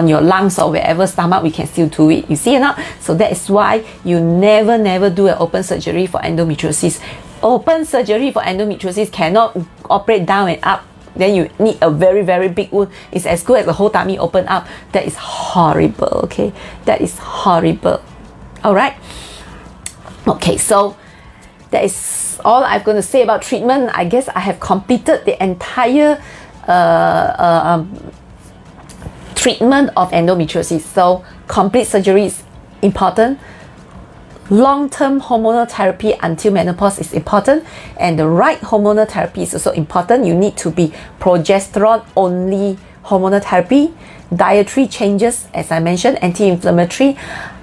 your lungs or wherever, stomach, we can still do it. You see or not? So that is why you never do an open surgery for endometriosis. Open surgery for endometriosis cannot operate down and up. Then you need a very big wound. It's as good as the whole tummy open up. That is horrible, okay? That is horrible. Alright? Okay, so that is all I'm going to say about treatment. I guess I have completed the entire treatment of endometriosis. So complete surgery is important. Long-term hormonal therapy until menopause is important, and the right hormonal therapy is also important. You need to be progesterone only hormonal therapy. Dietary changes, as I mentioned, anti-inflammatory.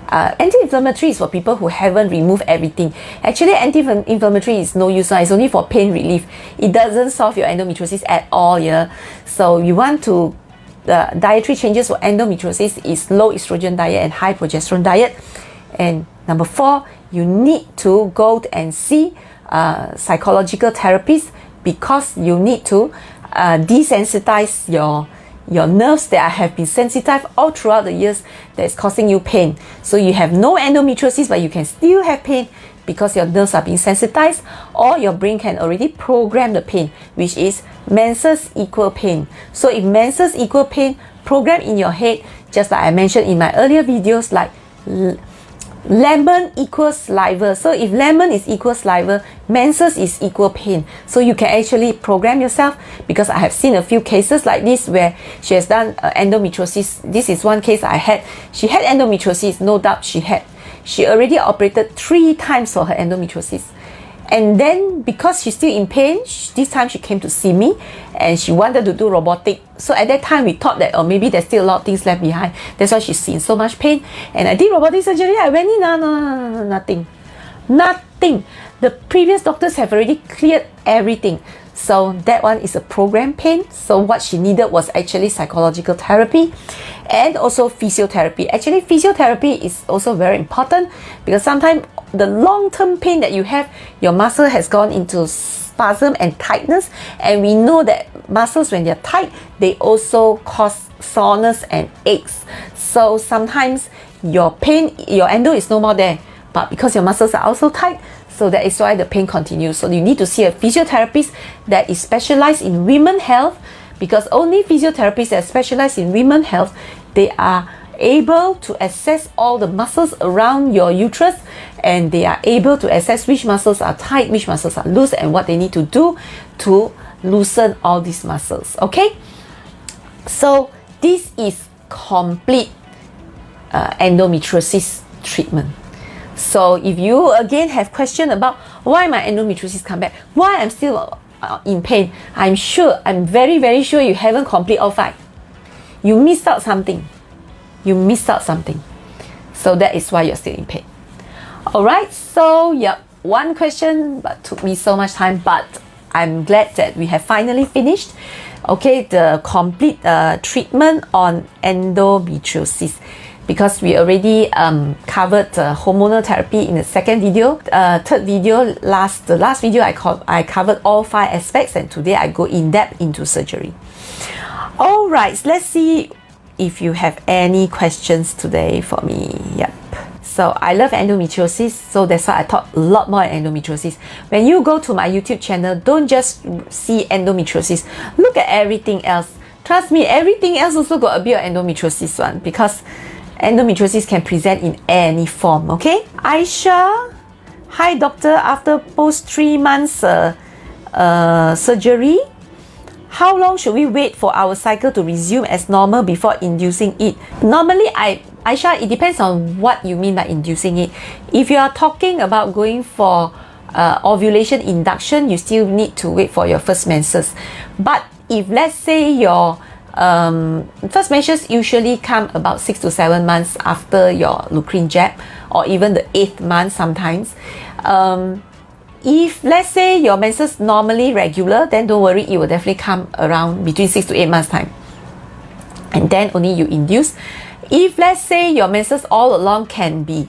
Anti-inflammatory is for people who haven't removed everything. Actually, anti-inflammatory is no use. It's only for pain relief. It doesn't solve your endometriosis at all. Yeah. So you want to, the dietary changes for endometriosis is low estrogen diet and high progesterone diet. And number 4, you need to go and see psychological therapists, because you need to desensitize your nerves that have been sensitized all throughout the years that is causing you pain. So you have no endometriosis, but you can still have pain because your nerves are being sensitized, or your brain can already program the pain, which is menses equal pain. So if menses equal pain, program in your head, just like I mentioned in my earlier videos, like lemon equals saliva. So if lemon is equal saliva, menses is equal pain. So you can actually program yourself, because I have seen a few cases like this where she has done endometriosis. This is one case I had. She had endometriosis, no doubt she she already operated 3 times for her endometriosis. And then because she's still in pain, this time she came to see me and she wanted to do robotic. So at that time we thought that, maybe there's still a lot of things left behind. That's why she's in so much pain. And I did robotic surgery. I went in, no, nothing. Nothing. The previous doctors have already cleared everything. So that one is a program pain. So what she needed was actually psychological therapy and also physiotherapy. Actually, physiotherapy is also very important because sometimes the long-term pain that you have, your muscle has gone into spasm and tightness. And we know that muscles, when they're tight, they also cause soreness and aches. So sometimes your pain, your endo is no more there, but because your muscles are also tight, so that is why the pain continues. So you need to see a physiotherapist that is specialized in women health, because only physiotherapists that are specialized in women health, they are able to assess all the muscles around your uterus, and they are able to assess which muscles are tight, which muscles are loose, and what they need to do to loosen all these muscles. Okay, so this is complete endometriosis treatment. So if you again have question about why my endometriosis come back, why I'm still in pain, I'm very sure you haven't complete all 5. You missed out something. You missed out something. So that is why you're still in pain. Alright, so yeah, one question but took me so much time, but I'm glad that we have finally finished. Okay, the complete treatment on endometriosis, because we already covered hormonal therapy in the second video. Third video, the last video I covered all 5 aspects, and today I go in depth into surgery. Alright, let's see if you have any questions today for me. Yep. So I love endometriosis, so that's why I talk a lot more endometriosis. When you go to my YouTube channel, don't just see endometriosis. Look at everything else. Trust me, everything else also got a bit of endometriosis one, because endometriosis can present in any form. Okay, Aisha, hi doctor, after post 3 months surgery, how long should we wait for our cycle to resume as normal before inducing it? Normally, Aisha, it depends on what you mean by inducing it. If you are talking about going for ovulation induction, you still need to wait for your first menses. But if let's say your first menses usually come about 6 to 7 months after your Leucrin jab, or even the 8th month sometimes. If let's say your menses normally regular, then don't worry, it will definitely come around between 6 to 8 months time, and then only you induce. If let's say your menses all along can be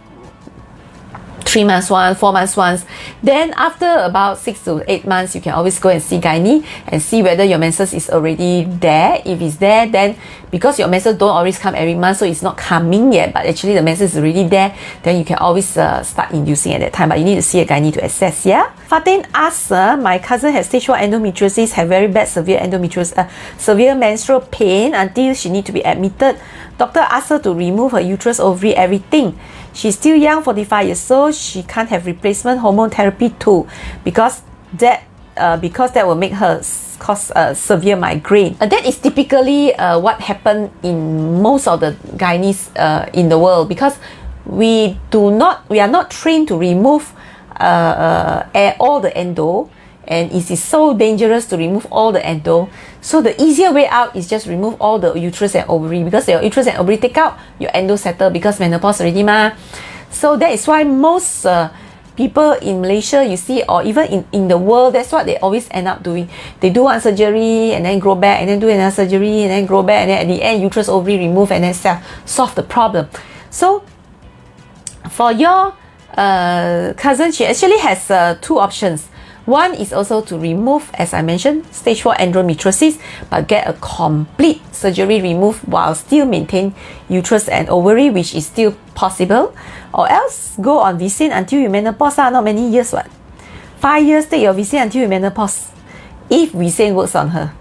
3 months once, 4 months once, then after about 6 to 8 months, you can always go and see gynae and see whether your menses is already there. If it's there, then because your menses don't always come every month, so it's not coming yet, but actually the menses is already there, then you can always start inducing at that time, but you need to see a gynae to assess. Yeah. Fatin asks, my cousin has stage 4 endometriosis, have very bad severe endometriosis, severe menstrual pain until she need to be admitted. Doctor asked her to remove her uterus, ovary, everything. She's still young, 45 years old. She can't have replacement hormone therapy too, because that will make her cause severe migraine. That is typically what happened in most of the gynaes in the world, because we are not trained to remove all the endo, and it is so dangerous to remove all the endo. So the easier way out is just remove all the uterus and ovary, because your uterus and ovary take out, your endo settle, because menopause already ma. So that is why most people in Malaysia, you see, or even in the world, that's what they always end up doing. They do one surgery and then grow back, and then do another surgery and then grow back, and then at the end uterus, ovary remove, and then solve the problem. So for your cousin, she actually has 2 options. One is also to remove, as I mentioned, stage 4 endometriosis, but get a complete surgery remove while still maintain uterus and ovary, which is still possible. Or else go on Vicin until you menopause. Not many years, what? 5 years, take your Vicin until you menopause. If Vicin works on her.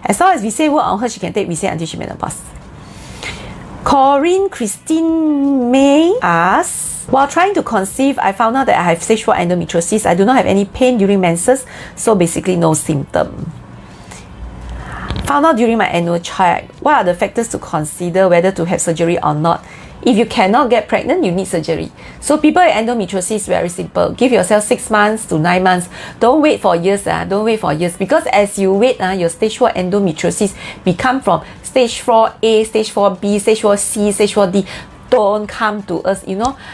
As long as Vicin works on her, she can take Vicin until she menopause. Corinne Christine May asks, while trying to conceive, I found out that I have stage 4 endometriosis. I do not have any pain during menses, so basically no symptom. Found out during my annual check, what are the factors to consider whether to have surgery or not? If you cannot get pregnant, you need surgery. So people with endometriosis, very simple. Give yourself 6 months to 9 months. Don't wait for years. Don't wait for years. Because as you wait, your stage 4 endometriosis become from stage 4A, stage 4B, stage 4C, stage 4D. Don't come to us.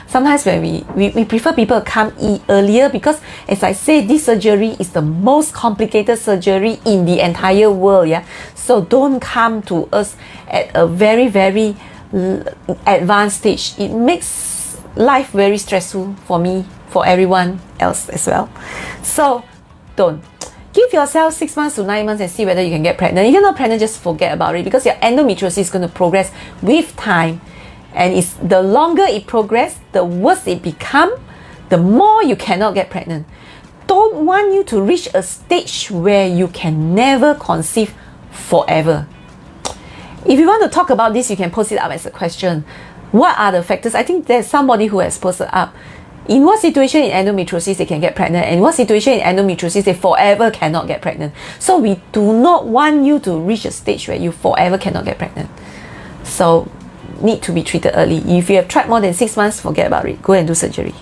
Sometimes when we prefer people to come earlier, because as I say, this surgery is the most complicated surgery in the entire world. So don't come to us at a very, very advanced stage. It makes life very stressful for me, for everyone else as well. So don't. Give yourself 6 months to 9 months and see whether you can get pregnant. If you're not pregnant, just forget about it, because your endometriosis is going to progress with time. And the longer it progresses, the worse it becomes, the more you cannot get pregnant. Don't want you to reach a stage where you can never conceive forever. If you want to talk about this, you can post it up as a question. What are the factors? I think there's somebody who has posted up. In what situation in endometriosis they can get pregnant, and what situation in endometriosis they forever cannot get pregnant. So we do not want you to reach a stage where you forever cannot get pregnant. So need to be treated early. If you have tried more than 6 months, forget about it. Go and do surgery.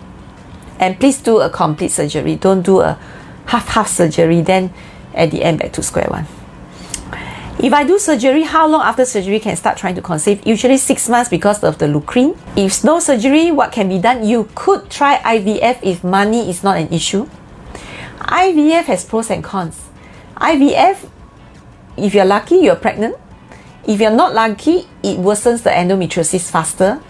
And please do a complete surgery. Don't do a half surgery, then at the end back to square one. If I do surgery, how long after surgery can start trying to conceive? Usually 6 months because of the lucrine. If no surgery, what can be done? You could try IVF if money is not an issue. IVF has pros and cons. IVF, if you're lucky, you're pregnant. If you're not lucky, it worsens the endometriosis faster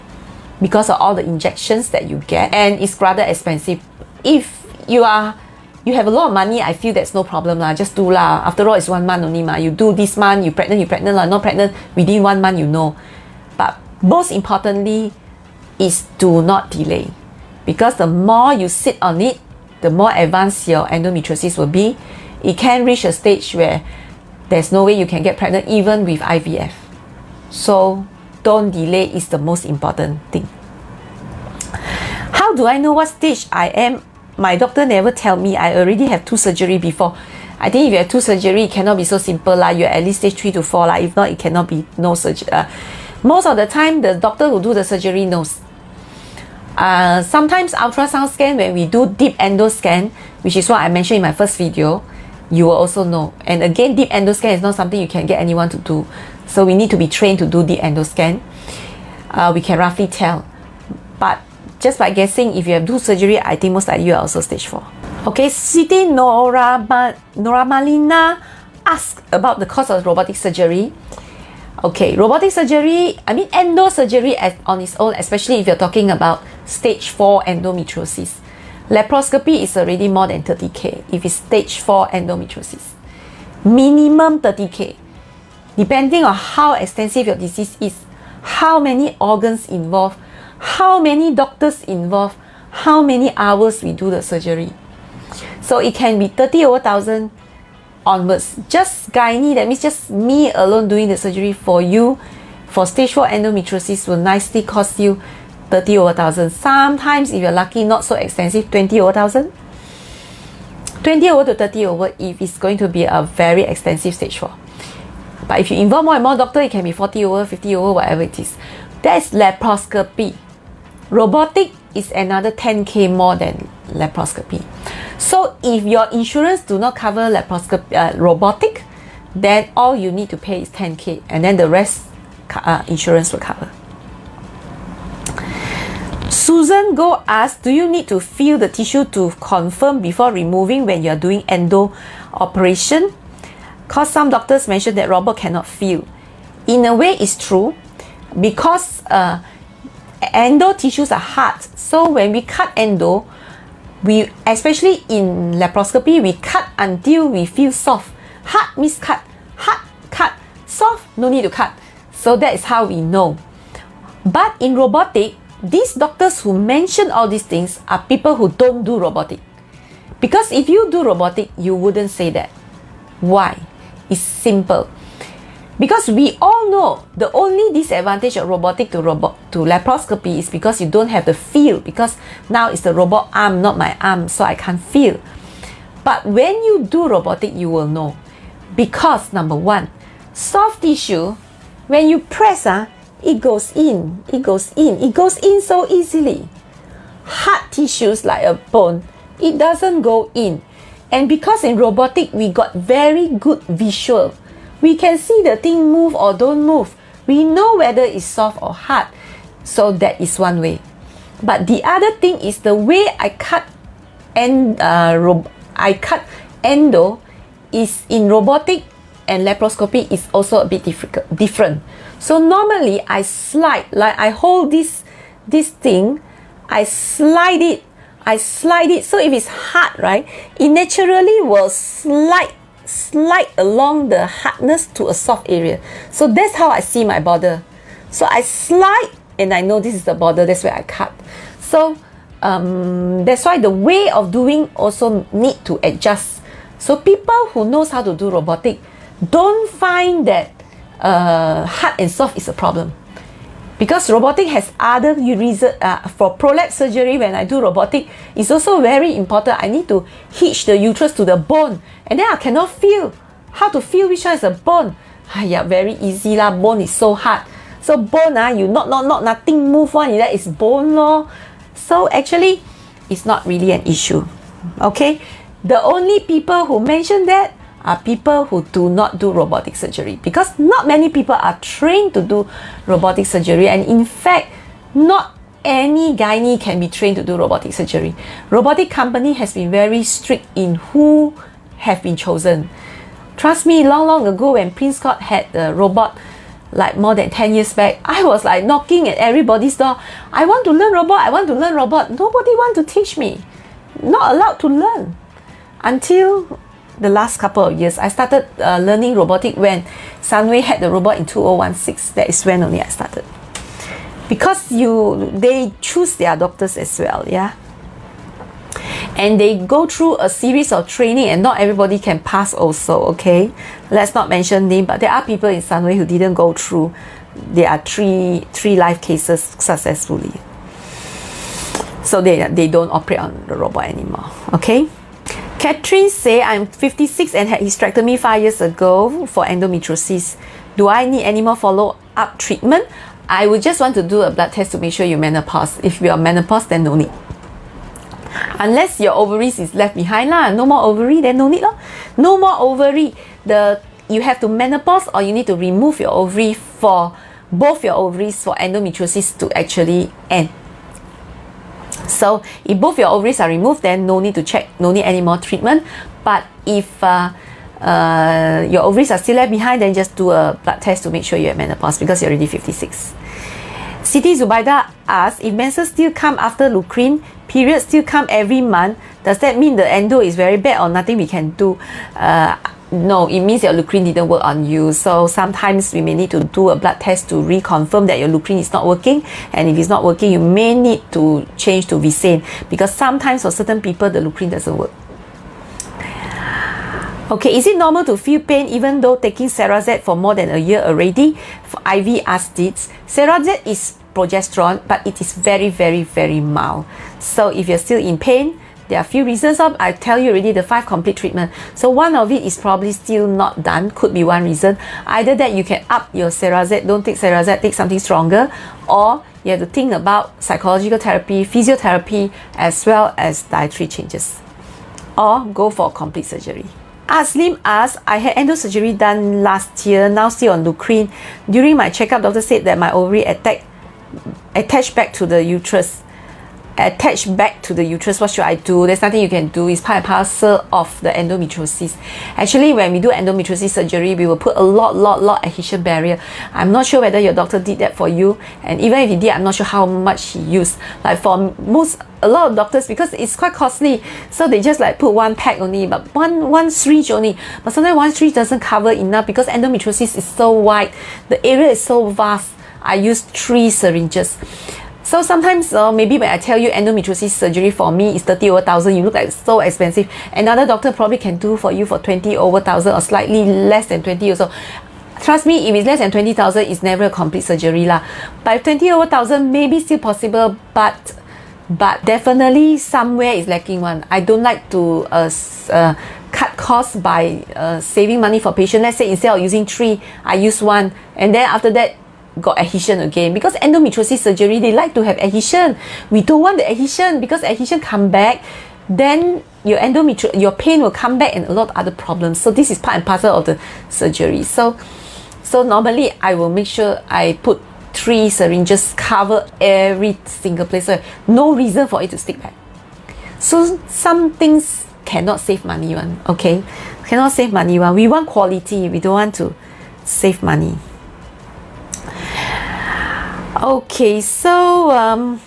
because of all the injections that you get, and it's rather expensive. If you have a lot of money, I feel that's no problem lah. Just do lah. After all, it's 1 month only ma. You do this month, you pregnant lah. Not pregnant within 1 month, But most importantly is do not delay, because the more you sit on it, the more advanced your endometriosis will be. It can reach a stage where there's no way you can get pregnant even with IVF. So don't delay is the most important thing. How do I know what stage I am? My doctor never tell me. I already have 2 surgery before. I think if you have 2 surgery, it cannot be so simple lah. You're at least stage 3 to 4 lah. If not, it cannot be no surgery. Most of the time, the doctor who do the surgery knows. Sometimes ultrasound scan, when we do deep endo scan, which is what I mentioned in my first video, you will also know. And again, deep endo scan is not something you can get anyone to do. So we need to be trained to do deep endo scan. We can roughly tell. But just by guessing, if you have do surgery, I think most likely you are also stage 4. Okay, Siti Noramalina asked about the cost of robotic surgery. Okay, robotic surgery, endo surgery on its own, especially if you're talking about stage 4 endometriosis. Laparoscopy is already more than 30k if it's stage 4 endometriosis. Minimum 30k. Depending on how extensive your disease is, how many organs involved, how many doctors involved, how many hours we do the surgery. So it can be 30 over 1,000 onwards. Just gynae, that means just me alone doing the surgery for you, for stage 4 endometriosis will nicely cost you 30 over 1,000. Sometimes if you're lucky, not so extensive, 20 over 1,000. 20 over to 30 over if it's going to be a very extensive stage 4. But if you involve more and more doctor, it can be 40 over, 50 over, whatever it is. That's laparoscopy. Robotic is another 10k more than laparoscopy. So if your insurance do not cover laparoscopy, robotic, then all you need to pay is 10k, and then the rest insurance will cover. Susan Go asks, do you need to feel the tissue to confirm before removing when you are doing endo operation? Because some doctors mention that robot cannot feel. In a way, it's true, because endo tissues are hard. So when we cut endo, especially in laparoscopy, we cut until we feel soft. Hard means cut. Hard, cut. Soft, no need to cut. So that is how we know. But in robotic, these doctors who mention all these things are people who don't do robotic. Because if you do robotic, you wouldn't say that. Why? It's simple. Because we all know the only disadvantage of robotic to laparoscopy is because you don't have the feel, because now it's the robot arm, not my arm, so I can't feel. But when you do robotic, you will know. Because number one, Soft tissue, when you press, it goes in, it goes in, it goes in so easily. Hard tissues like a bone, it doesn't go in. And because in robotic, we got very good visual. We can see the thing move or don't move. We know whether it's soft or hard. So that is one way. But the other thing is the way I cut endo is in robotic and laparoscopy is also a bit different. So normally I slide, like I hold this thing, I slide it. So if it's hard, right, it naturally will slide along the hardness to a soft area. So that's how I see my border. So I slide and I know this is the border, that's where I cut. So that's why the way of doing also need to adjust. So people who knows how to do robotic don't find that hard and soft is a problem. Because robotic has other reasons. For prolapse surgery, when I do robotic, it's also very important. I need to hitch the uterus to the bone, and then I cannot feel how to feel which one is a bone. Yeah, very easy lah. Bone is so hard. So bone, you not nothing move one. That is bone lor. So actually, it's not really an issue. Okay, the only people who mention that are people who do not do robotic surgery, because not many people are trained to do robotic surgery, and in fact not any gynae can be trained to do robotic surgery. Robotic company has been very strict in who have been chosen. Trust me, long ago when Prince Scott had the robot, like more than 10 years back, I was like knocking at everybody's door. I want to learn robot. Nobody want to teach me. Not allowed to learn. Until the last couple of years, I started learning robotic when Sunway had the robot in 2016. That is when only I started. Because they choose their doctors as well, yeah. And they go through a series of training, and not everybody can pass also, okay. Let's not mention name, but there are people in Sunway who didn't go through. There are three live cases successfully. So they don't operate on the robot anymore, okay. Catherine say, I'm 56 and had hysterectomy 5 years ago for endometriosis. Do I need any more follow-up treatment? I would just want to do a blood test to make sure you're menopause. If you're menopause, then no need. Unless your ovaries is left behind lah. No more ovary, then no need lah. No more ovary. You have to menopause, or you need to remove your ovary for both your ovaries for endometriosis to actually end. So if both your ovaries are removed, then no need to check, no need any more treatment. But if your ovaries are still left behind, then just do a blood test to make sure you're at menopause, because you're already 56. Siti Zubaida asks, if menses still come after Lucrine, periods still come every month, does that mean the endo is very bad or nothing we can do? No, it means your Lucrine didn't work on you. So sometimes we may need to do a blood test to reconfirm that your Lucrine is not working. And if it's not working, you may need to change to Visane, because sometimes for certain people the Lucrine doesn't work. Okay, is it normal to feel pain even though taking Cerazette for more than a year already? For IV acids, Cerazette is progesterone, but it is very, very, very mild. So if you're still in pain, there are a few reasons. I tell you already the 5 complete treatment. So one of it is probably still not done. Could be one reason. Either that you can up your Cerazette, don't take Cerazette, take something stronger, or you have to think about psychological therapy, physiotherapy, as well as dietary changes, or go for complete surgery. Aslim asks, I had endo surgery done last year, now still on Lucrine. During my checkup, doctor said that my ovary attached back to the uterus. What should I do? There's nothing you can do. It's part and parcel of the endometriosis. Actually, when we do endometriosis surgery, we will put a lot adhesion barrier. I'm not sure whether your doctor did that for you, and even if he did, I'm not sure how much he used. Like for a lot of doctors, because it's quite costly, so they just like put one pack only, but one syringe only. But sometimes one syringe doesn't cover enough, because endometriosis is so wide, the area is so vast. I used 3 syringes. So sometimes maybe when I tell you endometriosis surgery for me is 30 over 1,000, you look like so expensive. Another doctor probably can do for you for 20 over 1,000 or slightly less than 20 or so. Trust me, if it's less than 20,000, it's never a complete surgery lah. But 20 over 1,000 maybe still possible, but definitely somewhere is lacking one. I don't like to cut costs by saving money for patient. Let's say instead of using 3, I use 1, and then after that got adhesion again. Because endometriosis surgery, they like to have adhesion. We don't want the adhesion, because adhesion come back, then your pain will come back and a lot of other problems. So this is part and parcel of the surgery. So normally I will make sure I put 3 syringes, cover every single place. So no reason for it to stick back. So some things cannot save money one, okay? Cannot save money one. We want quality. We don't want to save money. Okay, so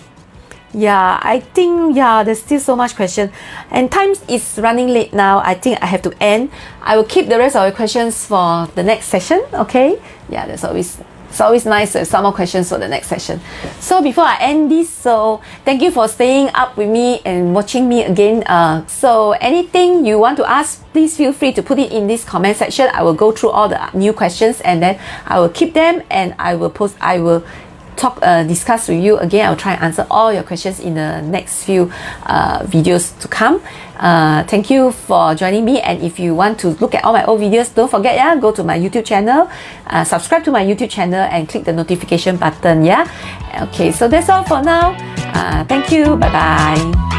yeah, I think there's still so much question, and time is running late now. I think I have to end. I will keep the rest of your questions for the next session. Okay? Yeah, it's always nice to have some more questions for the next session. So before I end this, so thank you for staying up with me and watching me again. So anything you want to ask, please feel free to put it in this comment section. I will go through all the new questions, and then I will keep them, and I will discuss with you again. I'll try and answer all your questions in the next few videos to come. Thank you for joining me, and if you want to look at all my old videos, don't forget, go to my YouTube channel, subscribe to my YouTube channel, and click the notification button. Okay, so that's all for now. Thank you. Bye bye.